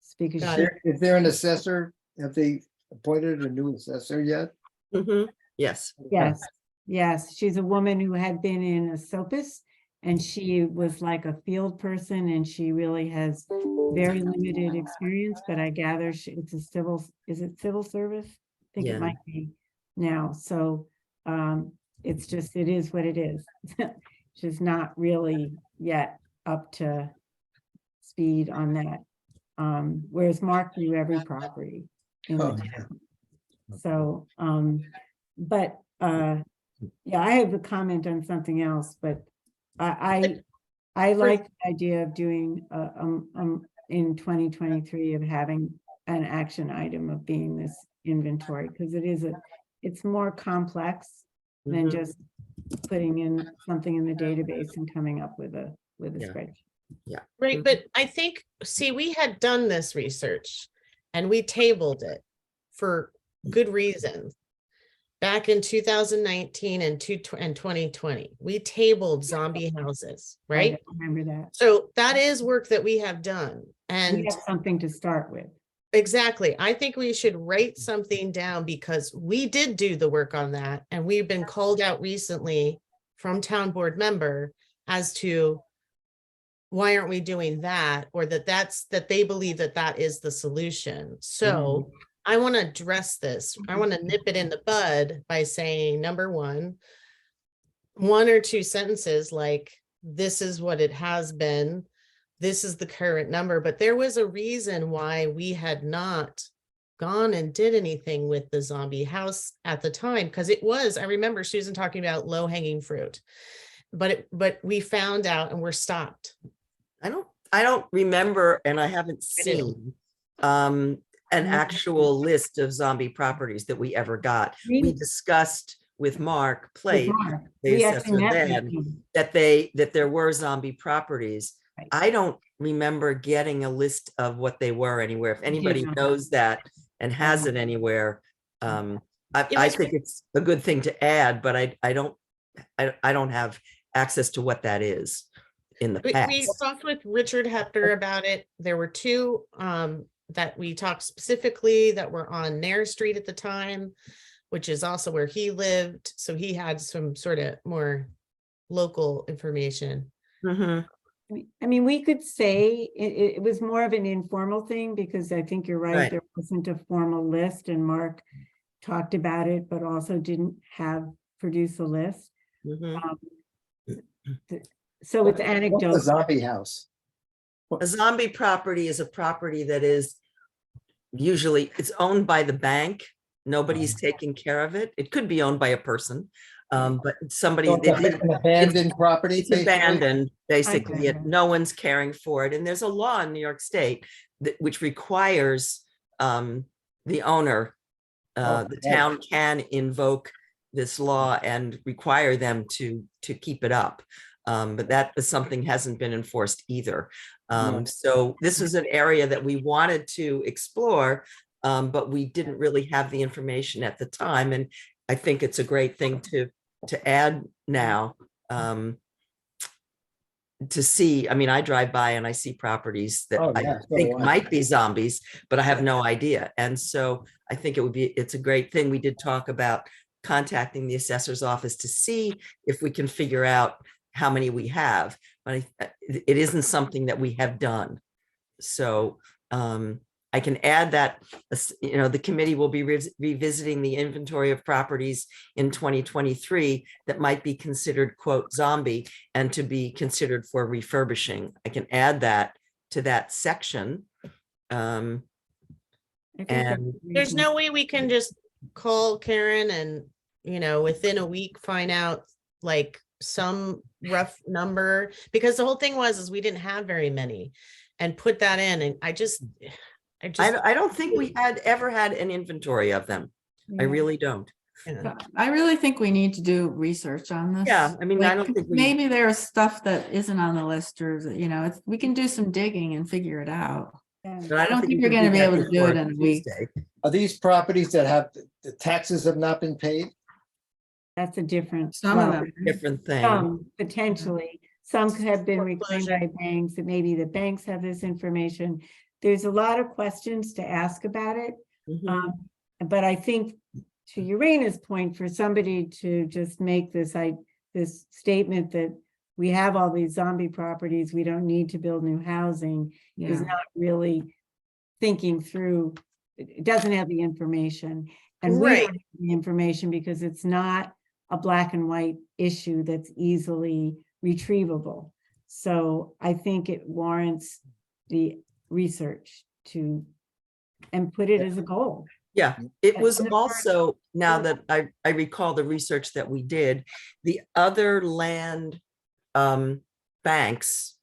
It's because Got she, it. Is there an assessor? Have they appointed a new assessor yet? Mhm. Yes. yes, she's a woman who had been in a SOPIS, and she was like a field person, and she really has very limited experience, but I gather it's a civil, is it civil service? I think Yeah. it might be now. So it's just, it is what it is. She's not really yet up to speed on that. Whereas Mark knew every property in the Oh, town. So, but yeah, I have a comment on something else, but I like the idea of doing in 2023 of having an action item of being this inventory, because it's more complex than Mhm. just putting in something in the database and coming up with a Yeah. spreadsheet. Right, but I think, see, we had done this research and we tabled it for good reasons. Back in 2019 and 2020, we tabled zombie houses, right? I remember that. So that is work that we have done. We And have something to start with. exactly, I think we should write something down because we did do the work on that. And we've been called out recently from town board member as to why aren't we doing that? Or that they believe that that is the solution. So I want to address this. I want to nip it in the bud by saying, number one or two sentences like, this is what it has been. This is the current number, but there was a reason why we had not gone and did anything with the zombie house at the time. Because it was, I remember Susan talking about low hanging fruit, but we found out and we're stopped. I don't remember, and I haven't I do. seen an actual list of zombie properties that we ever got. We discussed with Mark Plate, Mark. the We actually assessor met with then, him. that there were zombie properties. Right. I don't remember getting a list of what they were anywhere. If anybody not. knows that and has it anywhere, I was think it's a good thing to add, but I don't have access to what that is in the We past. talked with Richard Hepner about it. There were two that we talked specifically that were on Nair Street at the time, which is also where he lived. So he had some sort of more local information. Mhm. I mean, we could say it was more of an informal thing, because I think you're right, Right. there wasn't a formal list, and Mark talked about it, but also didn't produce a list. Mhm. So it's What's a anecdotal. zombie house? A zombie property is a property that is usually, it's owned by the bank. Nobody's taking care of it. It could be owned by a person, but somebody, So it's an abandoned property, it's basically? abandoned, basically. Okay. No one's caring for it. And there's a law in New York State which requires the owner, the town can invoke this law and require them to keep it up. But that is something hasn't been enforced either. No. So this is an area that we wanted to explore, but we didn't really have the information at the time. And I think it's a great thing to add now. to see, I mean, I drive by and I see properties that Oh, I yeah, so think do I. might be zombies, but I have no idea. And so I think it's a great thing. We did talk about contacting the assessor's office to see if we can figure out how many we have, but it isn't something that we have done. So I can add that, the committee will be revisiting the inventory of properties in 2023 that might be considered, quote, zombie and to be considered for refurbishing. I can add that to that section. I think that's And There's reasonable. no way we can just call Karen and, within a week, find out like some rough number, because the whole thing is we didn't have very many, and put that in. And I just, I don't think we had ever had an inventory of them. I Yeah. really don't. yeah. I really think we need to do research on this. Yeah, I mean, I don't think maybe there's stuff that isn't on the list, or, we can do some digging and figure it out. Yeah. But I don't think we you're can gonna be that able to do before it in a week. Tuesday. Are these properties that have, the taxes have not been paid? That's a different. Some of well, them. Different thing. Some potentially, some have been reclaimed Foreclosure. by banks, and maybe the banks have this information. There's a lot of questions to ask about it. Mhm. But I think, to Urena's point, for somebody to just make this statement that we have all these zombie properties, we don't need to build new housing, is Yeah. not really thinking through, it doesn't have the information. And we Right. don't have the information because it's not a black and white issue that's easily retrievable. So I think it warrants the research and put it as a goal. Yeah, it was And the also, now that I recall the research that we did, the other land banks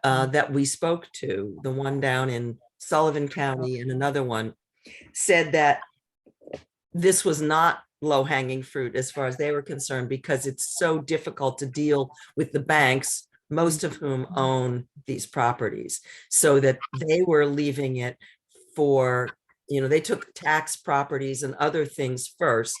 that we spoke to, the one down in Sullivan County and another one, said that this was not low-hanging fruit as far as they were concerned, because it's so difficult to deal with the banks, most of whom own these properties, so that they were leaving it for, they took tax properties and other things first,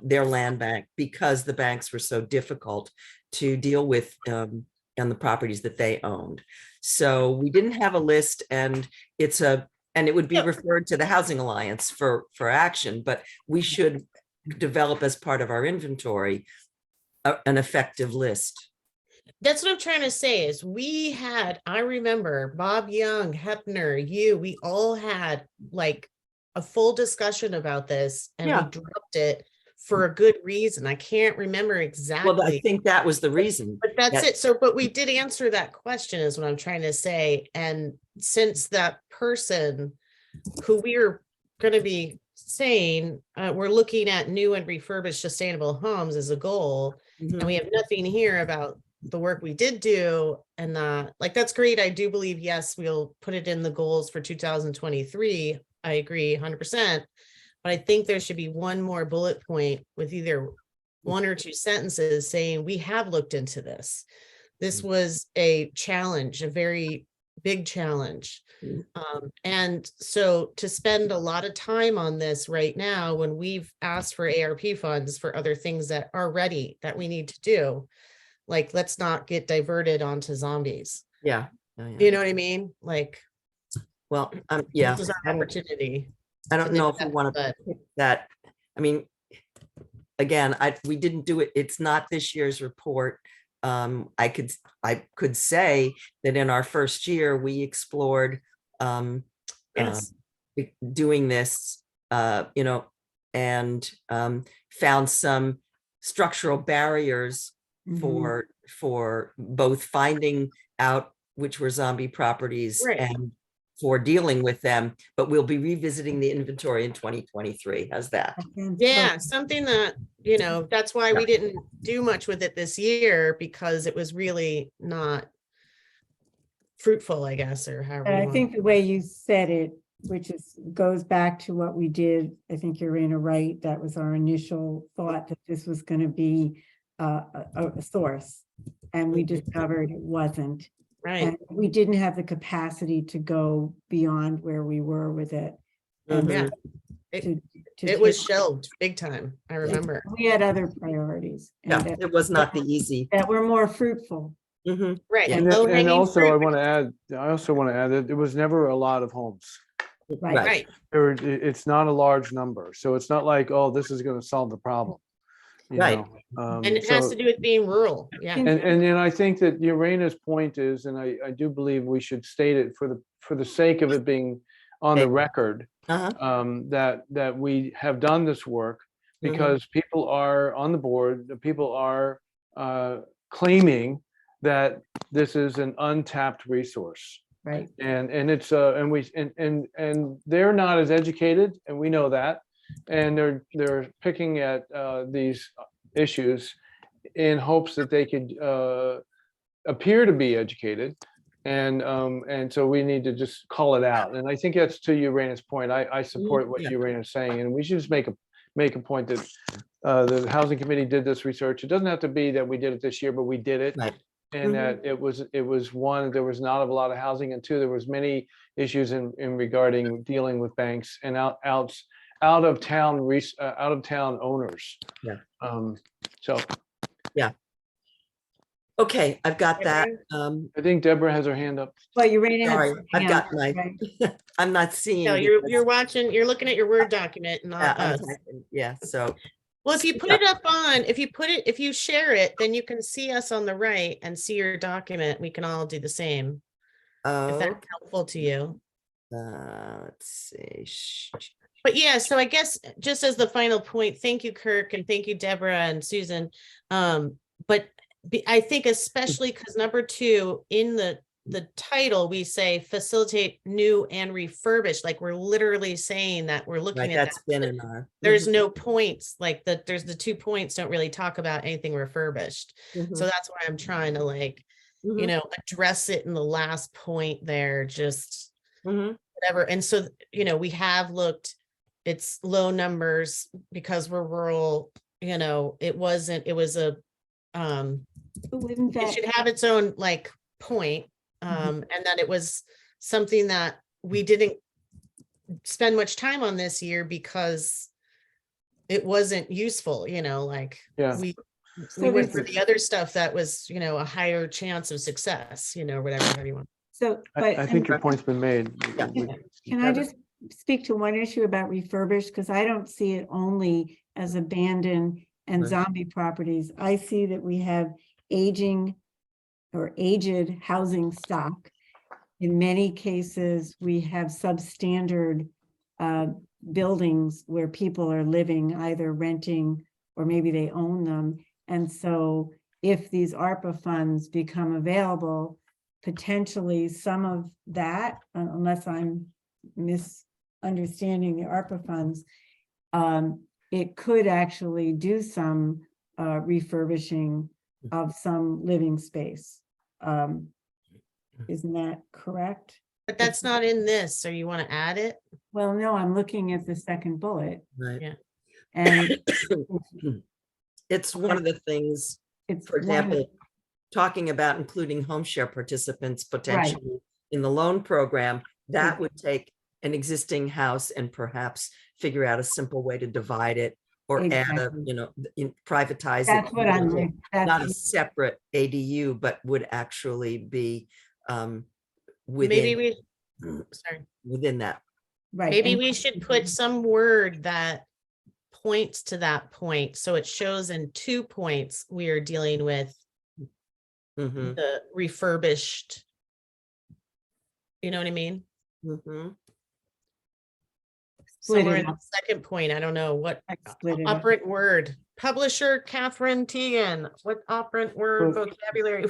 their land bank, because the banks were so difficult to deal with on the properties that they owned. So we didn't have a list, and it would be Yeah. referred to the Housing Alliance for action, but we should develop as part of our inventory an effective list. That's what I'm trying to say is I remember Bob Young, Hepner, we all had like a full discussion about this, and Yeah. we dropped it for a good reason. I can't remember Well, I exactly, think that was the reason. but that's that- it. So, but we did answer that question is what I'm trying to say. And since that person who we're going to be saying, we're looking at new and refurbished sustainable homes as a goal, Mhm. and we have nothing here about the work we did do, and that's great. I do believe, yes, we'll put it in the goals for 2023. I agree 100%, but I think there should be one more bullet point with either one or two sentences saying we have looked into this. This was a challenge, a very big challenge. And so to spend a lot of time on this right now, when we've asked for ARP funds for other things that are ready that we need to do, like, let's not get diverted onto zombies. Yeah. Oh, yeah. You know what I mean? Like, Well, yeah. this is our opportunity. I don't to know nip if we that want in to the bud. pick that. I mean, again, we didn't do it. It's not this year's report. I could say that in our first year, we explored Yes. doing this, and found some structural barriers Mhm. for both finding out which were zombie properties Right. and for dealing with them, but we'll be revisiting the inventory in 2023. How's that? Yeah, something that, that's why we didn't do much with it this year, because it was really not fruitful, I guess, or however. And you I want- think the way you said it, which goes back to what we did, I think you're right, that was our initial thought, that this was going to be a source. And we discovered it wasn't. Right. And we didn't have the capacity to go beyond where we were with it. And Yeah. to It was take- shelved big time. I remember. We had other priorities. Yeah, and it was not the easy. that were more fruitful. Mhm. Right. Yeah. And low and hanging also fruit, I want to add, that there was never a lot of homes. Right. Right. It's not a large number, so it's not like, oh, this is going to solve the problem. You Right. know, And it has to do with being rural. Yeah. and I think that Yorena's point is, and I do believe we should state it for the sake of it being on the Okay. record, Uh-huh. that we have done this work Mhm. because people are on the board, the people are claiming that this is an untapped resource. Right. And it's and they're not as educated, and we know that, and they're picking at these issues in hopes that they could appear to be educated, and so we need to just call it out. And I think that's to Uranus' point. I support what Yeah. Uranus is saying, and we should just make a point that the housing committee did this research. It doesn't have to be that we did it this year, but we did it. Right. And that it was one, there was not a lot of housing, and two, there was many issues in regarding dealing with banks and out of town owners. Yeah. So Okay, I've got that. I think Deborah has her hand up. Well, Urania had. Sorry, I've got my, right. I'm not seeing. No, you're because- watching, you're looking at your Word document, Yeah, not I'm us. typing. Yeah, so, Well, if you put it up on, if you share it, then you can see us on the right and see your document. We can all do the same, if oh, that's helpful to you. let's see. But yeah, so I guess just as the final point, thank you, Kirk, and thank you, Deborah and Susan. But I think especially because number 2 in the title, we say facilitate new and refurbished. Like we're literally saying that we're looking Right, at that's that. been in our. There's no points, like there's the 2 points don't really talk about anything refurbished. Mhm. So that's why I'm trying to Mhm. address it in the last point there, just Mhm. whatever. And so, we have looked, it's low numbers because we're rural, it was a, Wouldn't it that, should have its own point. And that it was something that we didn't spend much time on this year because it wasn't useful, Yeah. we So went for this- the other stuff that was, a higher chance of success, whatever you want. so, but. I think your point's been made. Yeah. Can I just speak to one issue about refurbished? Because I don't see it only as abandoned and Right. zombie properties. I see that we have aging or aged housing stock. In many cases, we have substandard buildings where people are living, either renting or maybe they own them. And so if these ARPA funds become available, potentially some of that, unless I'm misunderstanding the ARPA funds, it could actually do some refurbishing of some living space. Isn't that correct? But that's not in this, so you want to add it? Well, no, I'm looking at the second bullet, Right. Yeah. and It's one of the things, it's. for one of- example, talking about including home share participants potentially in the loan program, that would take an existing house and perhaps figure out a simple way to divide it or add Exactly. privatize it. That's what I'm, Not a that's, separate ADU, but would actually be Maybe within, sorry, within that. right. maybe and- we should put some word that points to that point. So it shows in 2 points, we are dealing with Mhm, the refurbished. You know what I mean? mhm. Split it Somewhere in the up. second point, I don't know what I split it up. operant word. Publisher Catherine Teagan, what operant word Well- vocabulary?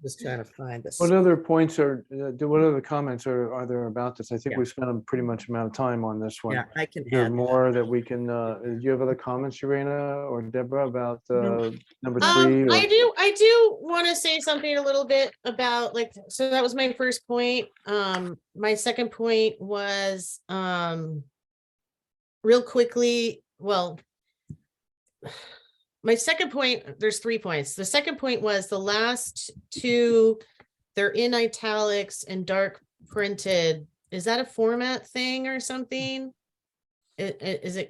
Just trying to find this. What other points what other comments are there about this? I think Yeah. we've spent a pretty much amount of time on this one. Yeah, I can Is there add. more that we can, do you have other comments, Urena or Deborah, about number 3? I do want to say something a little bit about so that was my first point. My second point was, real quickly, well, my second point, there's 3 points. The second point was the last 2, they're in italics and dark printed. Is that a format thing or something? Is that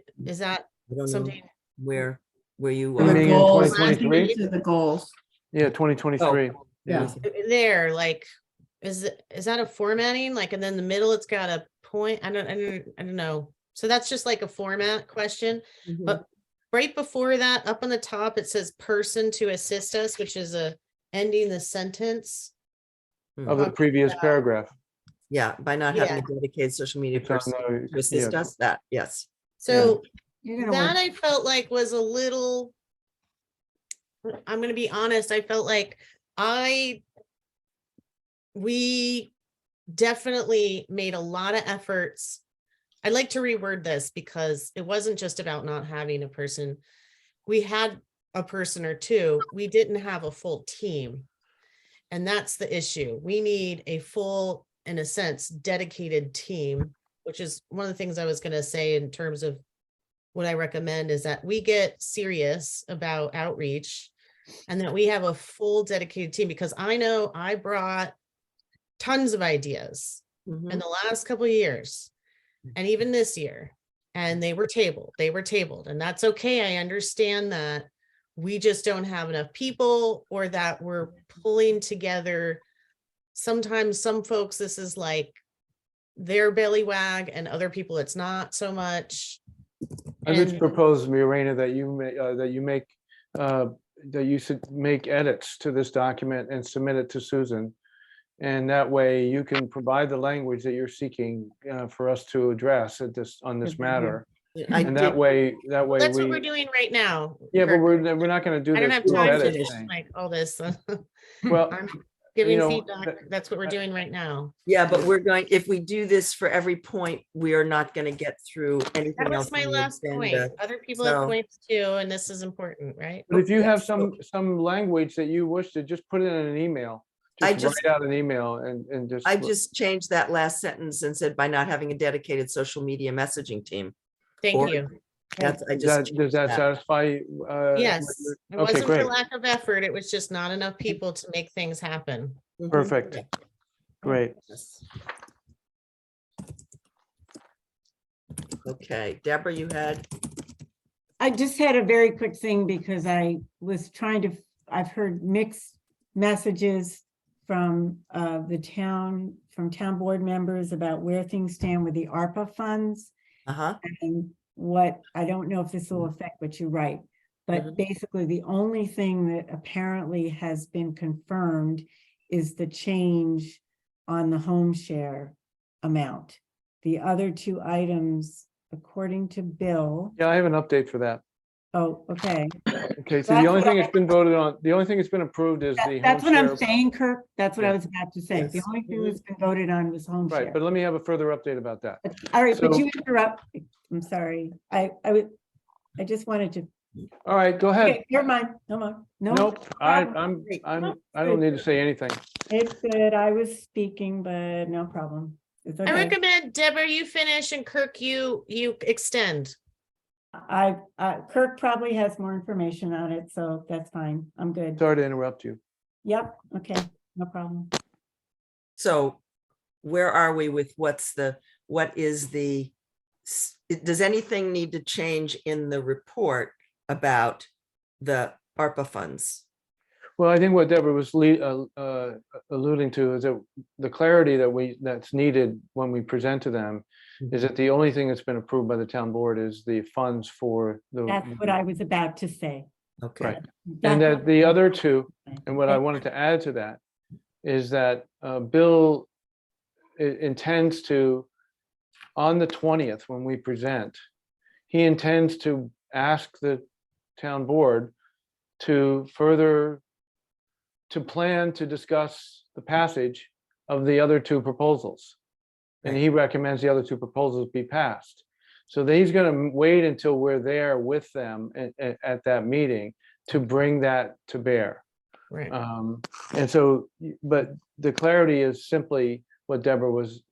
I don't know something? where you You The mean are. in goals, I think 2023? these are the goals. Yeah, 2023. Yeah. There, like, is that a formatting? Like, and then the middle, it's got a point. I don't know. So that's just like a format question. Mhm. But right before that, up on the top, it says person to assist us, which is a ending the sentence. Of the previous paragraph. Yeah, by not having Yeah. a dedicated social media It's on person the- to assist yeah. us, that, yes. So You're gonna that work. I felt like was a little, I'm gonna be honest, I felt like we definitely made a lot of efforts. I'd like to reword this because it wasn't just about not having a person. We had a person or two, we didn't have a full team. And that's the issue. We need a full, in a sense, dedicated team, which is one of the things I was going to say in terms of what I recommend is that we get serious about outreach and that we have a full dedicated team, because I know I brought tons of ideas Mhm. in the last couple of years and even this year, and they were tabled, and that's okay. I understand that we just don't have enough people, or that we're pulling together. Sometimes some folks, this is like their belly wag, and other people it's not so much. I just And propose, Mirena, that you should make edits to this document and submit it to Susan. And that way you can provide the language that you're seeking for us to address on this Good idea. matter. I And did- that way that's what we're we, doing right now. yeah, but Kirk. we're not going to do I don't this have group time to edit finish thing. like all this. Well, I'm giving know, feedback. That's what we're doing right now. Yeah, but we're going, if we do this for every point, we are not going to get through That anything else. was my on the last point. agenda. Other people have So- points too, and this is important, right? but if you have Yeah, some language that you wish to just put it in an email, I just just- write out an email and just. I just changed that last sentence and said by not having a dedicated social media messaging team. Thank Or- you. That's, I Does just. that changed that. satisfy you? Yes, it Okay, wasn't for great. lack of effort. It was just not enough people to make things happen. Mhm. Perfect. Great. Yes. Okay, Deborah, you had, I just had a very quick thing because I was trying to, I've heard mixed messages from from town board members about where things stand with the ARPA funds. uh-huh, And what, I don't know if this will affect what you write, but basically the only thing that apparently has been confirmed is the change on the home share amount. The other two items, according to Bill, Yeah, I have an update for that. oh, okay. Okay, so That's the only what thing that's been voted on, the only thing that's been approved is the home That's what I'm share. saying, Kirk. That's what I Yeah. was about to say. The Yes. only thing that's been voted on was home Right, share. but let me have a further update about that. All right, but so- you interrupt. I'm sorry. I just wanted to, All right, go ahead. okay, never mind. No more. No, Nope, problem. I don't need to say anything. it's good. I was speaking, but no problem. It's I okay. recommend Deborah, you finish, and Kirk, you extend. Kirk probably has more information on it, so that's fine. I'm good. Sorry to interrupt you. Yep, okay, no problem. so where are we with does anything need to change in the report about the ARPA funds? Well, I think what Deborah was alluding to is that the clarity that's needed when we present to them is that the only thing that's been approved by the town board is the funds for the. That's what I was about to say. Okay, Right. And that the other two, and what I wanted to add to that is that Bill intends to, on the 20th, when we present, he intends to ask the town board to plan to discuss the passage of the other two proposals. And he recommends the other two proposals be passed. So he's going to wait until we're there with them at that meeting to bring that to bear. Right. And so, but the clarity is simply what Deborah was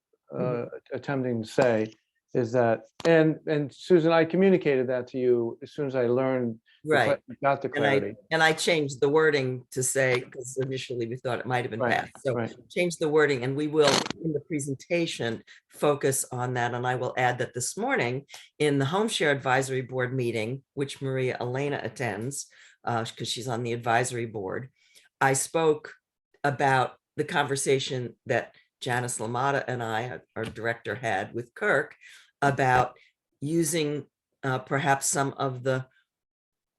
attempting to say is that, and Susan, I communicated that to you as soon as I learned, right. got the clarity. And I changed the wording to say, because initially we thought it might have been Right, passed. So right. change the wording, and we will, in the presentation, focus on that. And I will add that this morning in the Home Share Advisory Board meeting, which Maria Elena attends, because she's on the advisory board, I spoke about the conversation that Janice Lamata and I, our director, had with Kirk about using perhaps some of the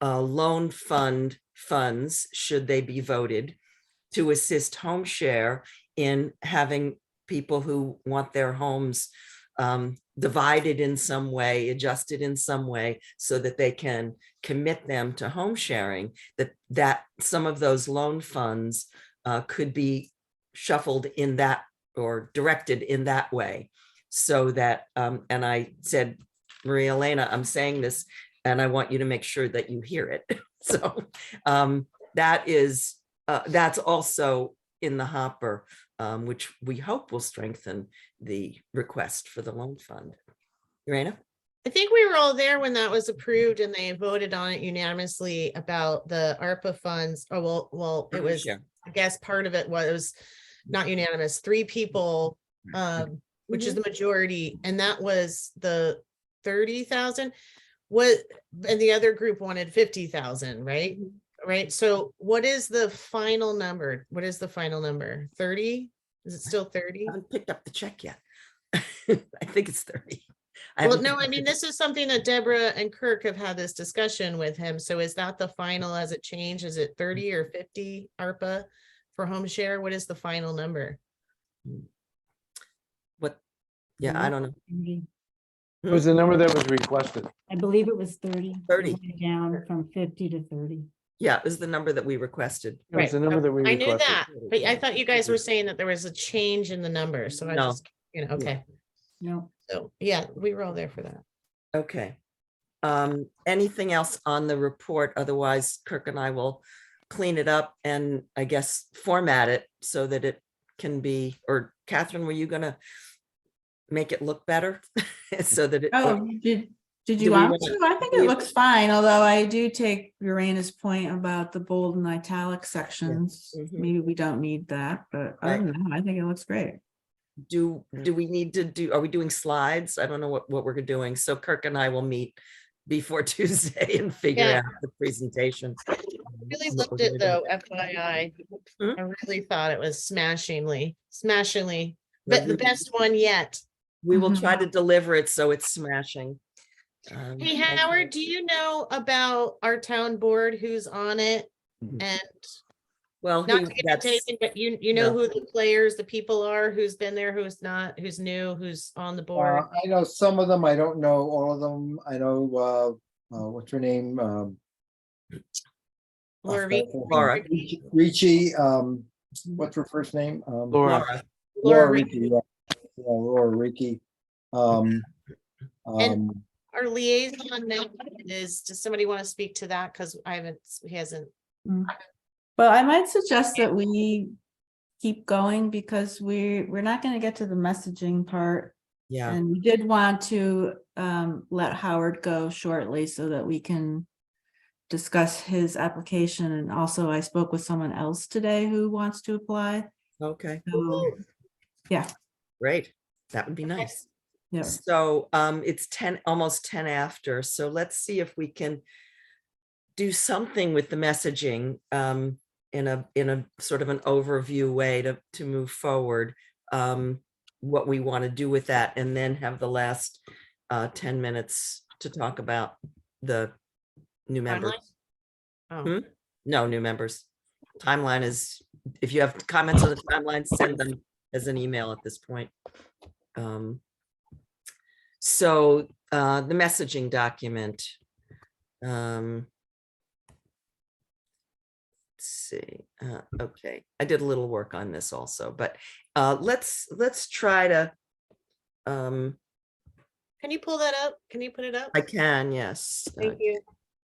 loan funds, should they be voted, to assist home share in having people who want their homes divided in some way, adjusted in some way, so that they can commit them to home sharing, that some of those loan funds could be shuffled in that, or directed in that way. So that, and I said, Maria Elena, I'm saying this, and I want you to make sure that you hear it. So that's also in the hopper, which we hope will strengthen the request for the loan fund. Irena? I think we were all there when that was approved and they voted on it unanimously about the ARPA funds. Oh, well, it was, Yeah. I guess part of it was not unanimous, 3 people, which is the majority, and that was the 30,000. What, and the other group wanted 50,000, right? Right. So what is the final number? What is the final number? 30? Is it still 30? I haven't picked up the check yet. I think it's 30. Well, no, I mean, this is something that Deborah and Kirk have had this discussion with him. So is that the final as it changed? Is it 30 or 50 ARPA for home share? What is the final number? What? Yeah, I don't know. It was the number that was requested. I believe it was 30. It 30. went down from 50 to 30. Yeah, it was the number that we requested. It was the number that we I knew requested. that, but I thought you guys were saying that there was a change in the number. So I No. just, okay. No, So yeah, we were all there for that. Okay. Anything else on the report? Otherwise, Kirk and I will clean it up and I guess format it so that it can be, or Catherine, were you gonna make it look better? So that it. Oh, did Do you we want wanna to? I think it leave- looks fine, although I do take Uranus' point about the bold and italic sections. Mhm. Maybe we don't need that, but Right. other than that, I think it looks great. Do we need to do, are we doing slides? I don't know what we're doing. So Kirk and I will meet before Tuesday and figure Yeah. out the presentation. Really What loved we're it gonna do. though, FYI. Hmm? I really thought it was smashingly, Well, but the best one yet. We will try to deliver it so it's smashing. Hey, Howard, do you know about our town board, who's on it? Mhm. And Well, not to get into anything, but you know no. who the players, the people are, who's been there, who's not, who's new, who's on the board? I know some of them. I don't know all of them. I know, what's her name? Laura Laura. Ricci, what's her first name? Laura, Laura, Laura Reed. Ricci, yeah. Yeah, Laura Ricci. And- Um, Our liaison now is, does somebody want to speak to that? Because he hasn't. Well, I might suggest that we keep going because we're not going to get to the messaging part. yeah, And we did want to let Howard go shortly so that we can discuss his application. And also I spoke with someone else today who wants to apply. okay, So, yeah, great. That would be nice. yeah. So it's 10, almost 10 after. So let's see if we can do something with the messaging in a sort of an overview way to move forward, what we want to do with that, and then have the last 10 minutes to talk about the new members. Oh, Hmm? No, new members. Timeline is, if you have comments on the timeline, send them as an email at this point. So the messaging document. Let's see. Okay, I did a little work on this also, but let's try to. can you pull that up? Can you put it up? I can, yes. Thank you.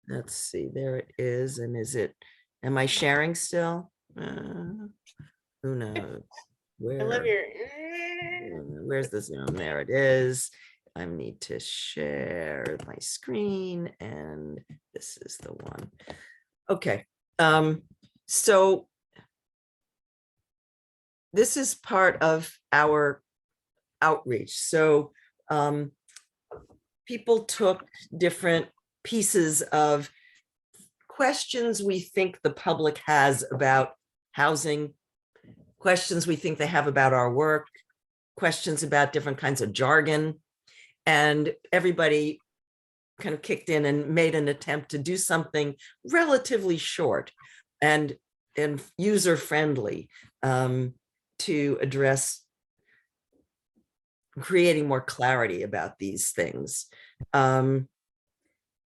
Let's see, there it is. And is it, am I sharing still? Who knows? I love your. Where's the Zoom? There it is. I need to share my screen, and this is the one. Okay. So this is part of our outreach. So people took different pieces of questions we think the public has about housing, questions we think they have about our work, questions about different kinds of jargon. And everybody kind of kicked in and made an attempt to do something relatively short and user friendly, to address creating more clarity about these things.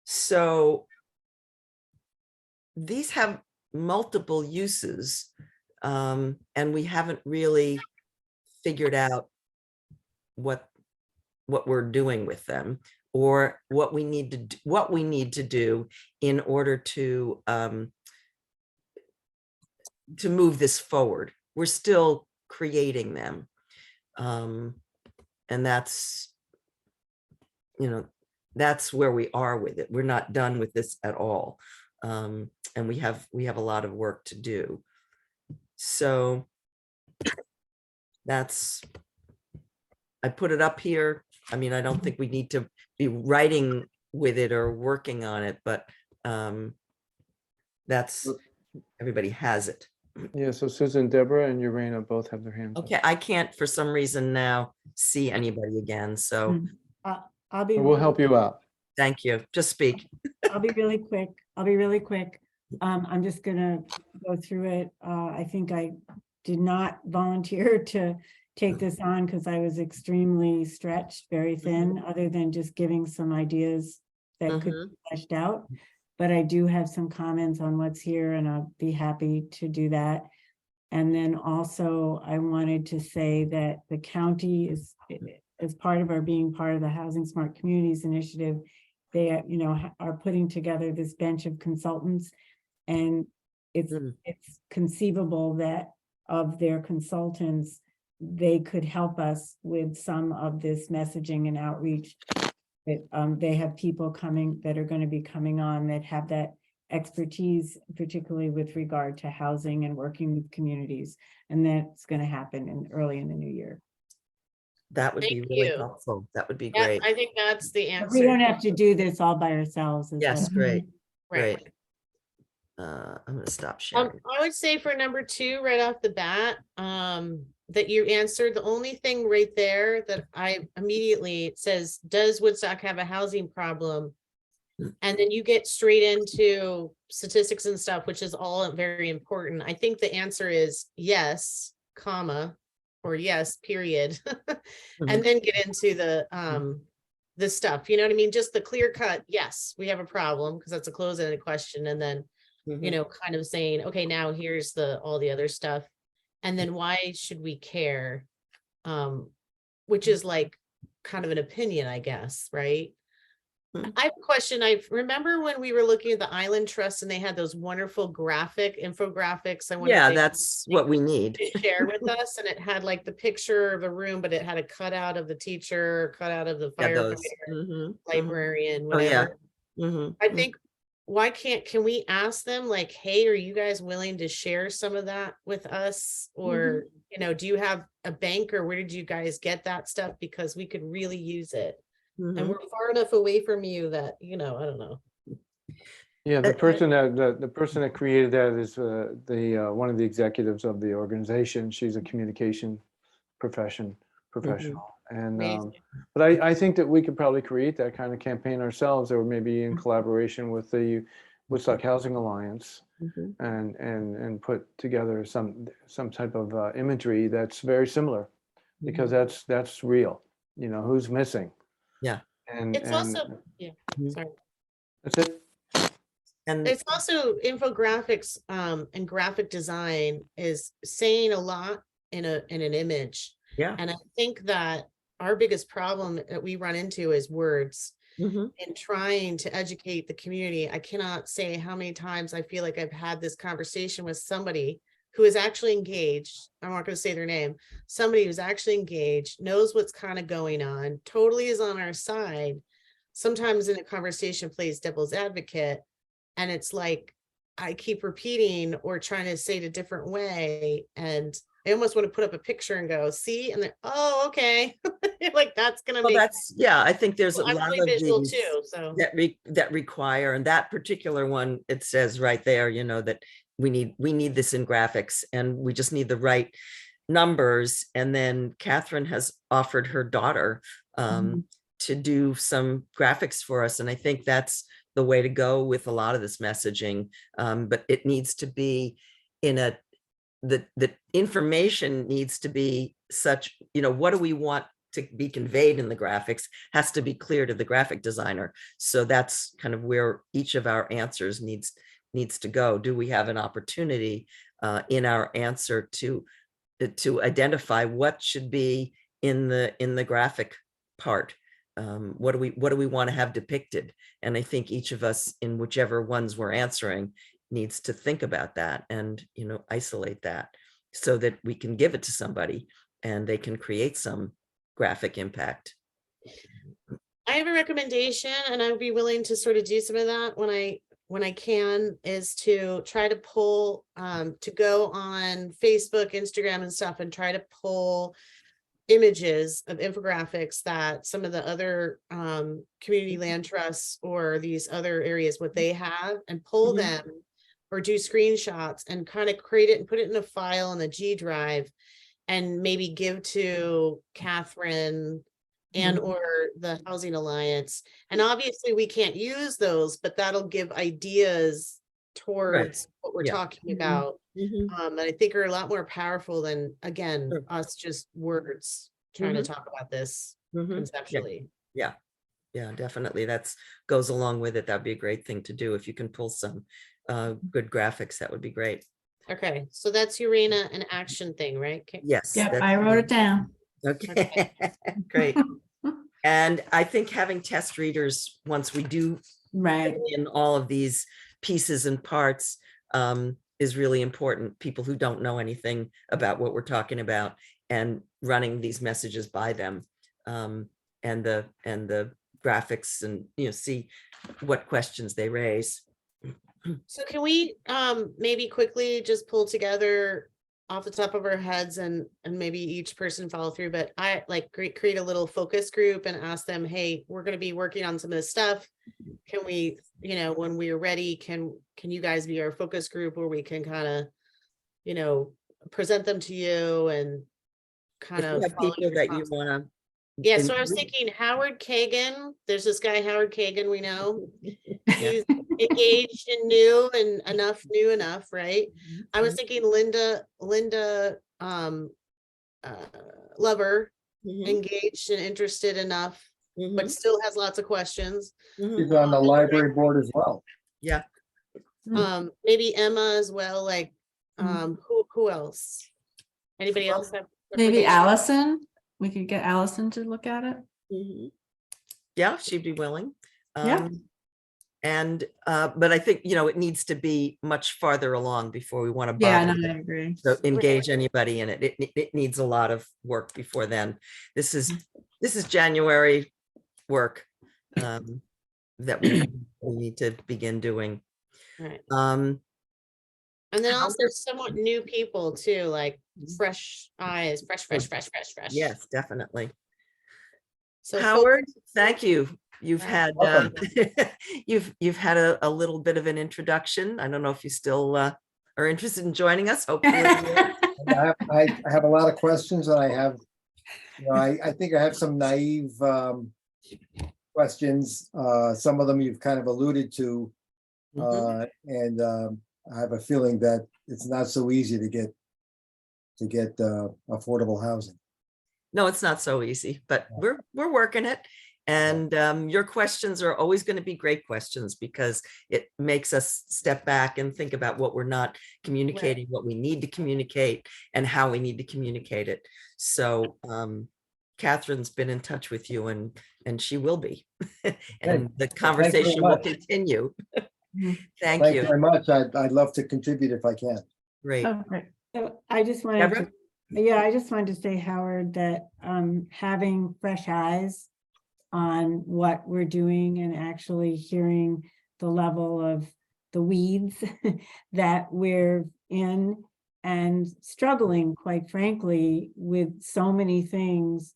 So these have multiple uses, and we haven't really figured out what we're doing with them, or what we need to do in order to move this forward. We're still creating them, and that's, that's where we are with it. We're not done with this at all, and we have a lot of work to do. So I put it up here. I mean, I don't think we need to be writing with it or working on it, but that's, everybody has it. Yeah, so Susan, Deborah, and Urena both have their hands up. Okay, I can't for some reason now see anybody again, so I'll be. We'll help you out. thank you. Just speak. I'll be really quick. I'll be really quick. I'm just gonna go through it. I think I did not volunteer to take this on because I was extremely stretched, very thin, other than just giving some ideas that could be fleshed out. But I do have some comments on what's here, and I'll be happy to do that. And then also I wanted to say that the county is, as part of our being part of the Housing Smart Communities Initiative, they, are putting together this bench of consultants, and it's conceivable that of their consultants, they could help us with some of this messaging and outreach. That they have people coming that are going to be coming on that have that expertise, particularly with regard to housing and working with communities, and that's going to happen early in the new year. That would be Thank really you. helpful. That would be Yeah, great. I think that's the But answer. we don't have to do this all by ourselves. is Yes, what- great, Right. great. I'm gonna stop sharing. I would say for number 2, right off the bat, that you answered, the only thing right there that I immediately, it says, does Woodstock have a housing problem? And then you get straight into statistics and stuff, which is all very important. I think the answer is yes, comma, or yes, period. And then get into the stuff, you know what I mean? Just the clear cut, yes, we have a problem, because that's a close-ended question. And then kind of saying, okay, now here's all the other stuff. And then why should we care? Which is like kind of an opinion, I guess, right? I have a question. I remember when we were looking at the Island Trust and they had those wonderful infographics. I wonder if Yeah, they that's what we need. could share with us. And it had like the picture of a room, but it had a cutout of the teacher, cutout of the Yeah, firefighter, those. librarian, Oh, yeah. whatever. I think, can we ask them like, hey, are you guys willing to share some of that with us? Or, do you have a bank, or where did you guys get that stuff? Because we could really use it. And we're far enough away from you that, I don't know. Yeah, the person that created that is one of the executives of the organization. She's a communication professional. And Amazing. but I think that we could probably create that kind of campaign ourselves, or maybe in collaboration with the Woodstock Housing Alliance, and put together some type of imagery that's very similar, because that's real. Who's missing. Yeah. And It's also, sorry. That's it. And It's also infographics and graphic design is saying a lot in an image. yeah. And I think that our biggest problem that we run into is words. In trying to educate the community. I cannot say how many times I feel like I've had this conversation with somebody who is actually engaged. I'm not going to say their name. Somebody who's actually engaged, knows what's kind of going on, totally is on our side. Sometimes in a conversation plays devil's advocate. And it's like, I keep repeating or trying to say it a different way. And I almost want to put up a picture and go, see, and then, oh, okay. Like that's going to make I think there's a I'm lot really of visual these too. So that require, and that particular one, it says right there, that we need this in graphics, and we just need the right numbers. And then Catherine has offered her daughter to do some graphics for us. And I think that's the way to go with a lot of this messaging. But it needs to be in the information needs to be such, what do we want to be conveyed in the graphics has to be clear to the graphic designer. So that's kind of where each of our answers needs to go. Do we have an opportunity in our answer to identify what should be in the graphic part? What do we want to have depicted? And I think each of us, in whichever ones we're answering, needs to think about that and isolate that so that we can give it to somebody and they can create some graphic impact. I have a recommendation, and I'd be willing to sort of do some of that when I can, is to try to pull, to go on Facebook, Instagram and stuff and try to pull images of infographics that some of the other community land trusts or these other areas, what they have, and pull them or do screenshots and kind of create it and put it in a file in a G drive and maybe give to Catherine and or the Housing Alliance. And obviously we can't use those, but that'll give ideas towards what we're talking about. And I think are a lot more powerful than, again, us just words trying to talk about this conceptually. Yeah, definitely. That's goes along with it. That'd be a great thing to do. If you can pull some good graphics, that would be great. Okay, so that's Urena, an action thing, right? Yes. Yep, I wrote it down. Okay, great. And I think having test readers, once we do Right. in all of these pieces and parts, is really important. People who don't know anything about what we're talking about and running these messages by them, and the graphics, and see what questions they raise. So can we maybe quickly just pull together off the top of our heads and maybe each person follow through, but I like create a little focus group and ask them, hey, we're going to be working on some of this stuff. Can we, when we're ready, can you guys be our focus group where we can kind of, present them to you and kind of have people that you want to. Yeah, so I was thinking Howard Kagan. There's this guy, Howard Kagan, we know. He's engaged and new enough, right? I was thinking Linda Lover, engaged and interested enough, but still has lots of questions. She's on the library board as well. Yeah. Maybe Emma as well, like who else? Anybody else have Maybe recommendations? Allison. We could get Allison to look at it. Yeah, she'd be willing. Yeah. And but I think it needs to be much farther along before we want to Yeah, bother no, I agree. to engage anybody in it. It needs a lot of work before then. This is January work that we need to begin doing. Right. And then also somewhat new people too, like fresh eyes, fresh. Yes, definitely. So Howard, thank you. You've had Welcome. you've had a little bit of an introduction. I don't know if you still are interested in joining us. Hopefully. I have a lot of questions, and I have, I think I have some naive questions. Some of them you've kind of alluded to, and I have a feeling that it's not so easy to get affordable housing. No, it's not so easy, but we're working it. And your questions are always going to be great questions, because it makes us step back and think about what we're not communicating, what we need to communicate, and how we need to communicate it. So Catherine's been in touch with you, and she will be. And the conversation will continue. Thank you very much. I'd love to contribute if I can. Great. Oh, great. So I just wanted Deborah? I just wanted to say, Howard, that having fresh eyes on what we're doing and actually hearing the level of the weeds that we're in and struggling, quite frankly, with so many things.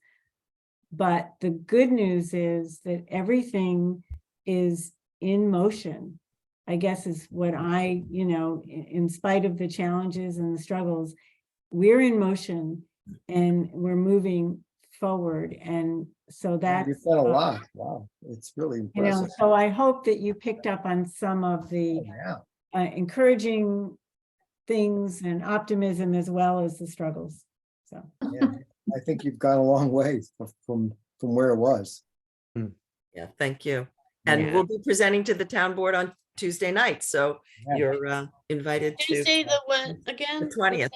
But the good news is that everything is in motion. I guess is what I, in spite of the challenges and the struggles, we're in motion and we're moving forward. And so that's, You've done a lot. Wow, it's really impressive. so I hope that you picked up on some of the Yeah, encouraging things and optimism as well as the struggles. So, yeah. I think you've gone a long way from where it was. Yeah, thank you. And Yeah. we'll be presenting to the town board on Tuesday night, so Yeah. you're invited to Tuesday, the what again? The 20th.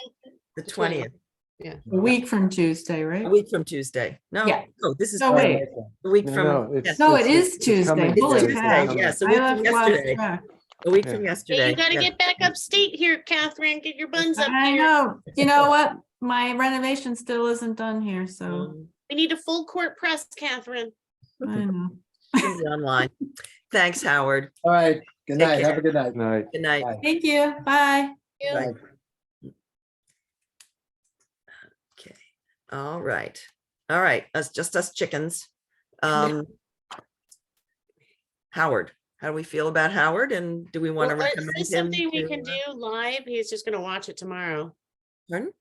the 20th, Yeah. A week from Tuesday, right? a week from Tuesday. No, Yeah. no, this is No, wait. a week No, from, no, yes, No, it is it's coming. Tuesday. Holy It's cow. Tuesday, yes, a I week from left lost yesterday. track. A week Yeah. from Yeah, yesterday. you gotta Yeah. get back upstate here, Catherine. Get your buns up I here. know. You know what? My renovation still isn't done here, so We need a full court press, Catherine. I know. Can be online. Thanks, Howard. All right, good Take night. Have care. a good night. Night. Good night. Bye. Thank you. Bye. Yeah. Bye. Okay, all right. All right, us chickens. Howard, how do we feel about Howard, and do we want to Well, is recommend this him? something we to, can do live? He's just gonna watch it tomorrow. Pardon?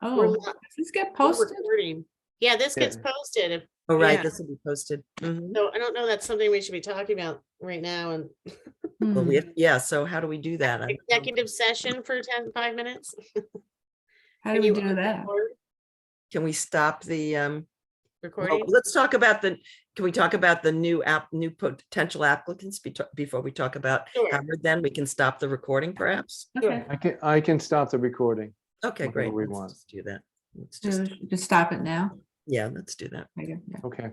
We're Oh, li- does this get we're posted? recording. Yeah, this gets Yeah. posted. Oh, right, Yeah. this will be posted. Mhm. So I don't know, that's something we should be talking about right now and Well, Hmm. yeah, so how do we do that? I don't know. executive session for 5 minutes. How do Can we you do that? record- Can we stop the, well, Recording? let's talk about can we talk about the new potential applicants before we talk about Sure. Howard? Then we can stop the recording perhaps? Okay, I can stop the recording. Okay, Whatever great. we Let's want. just do that. Let's so just, just stop it now. yeah, let's do that. Okay, yeah. Okay.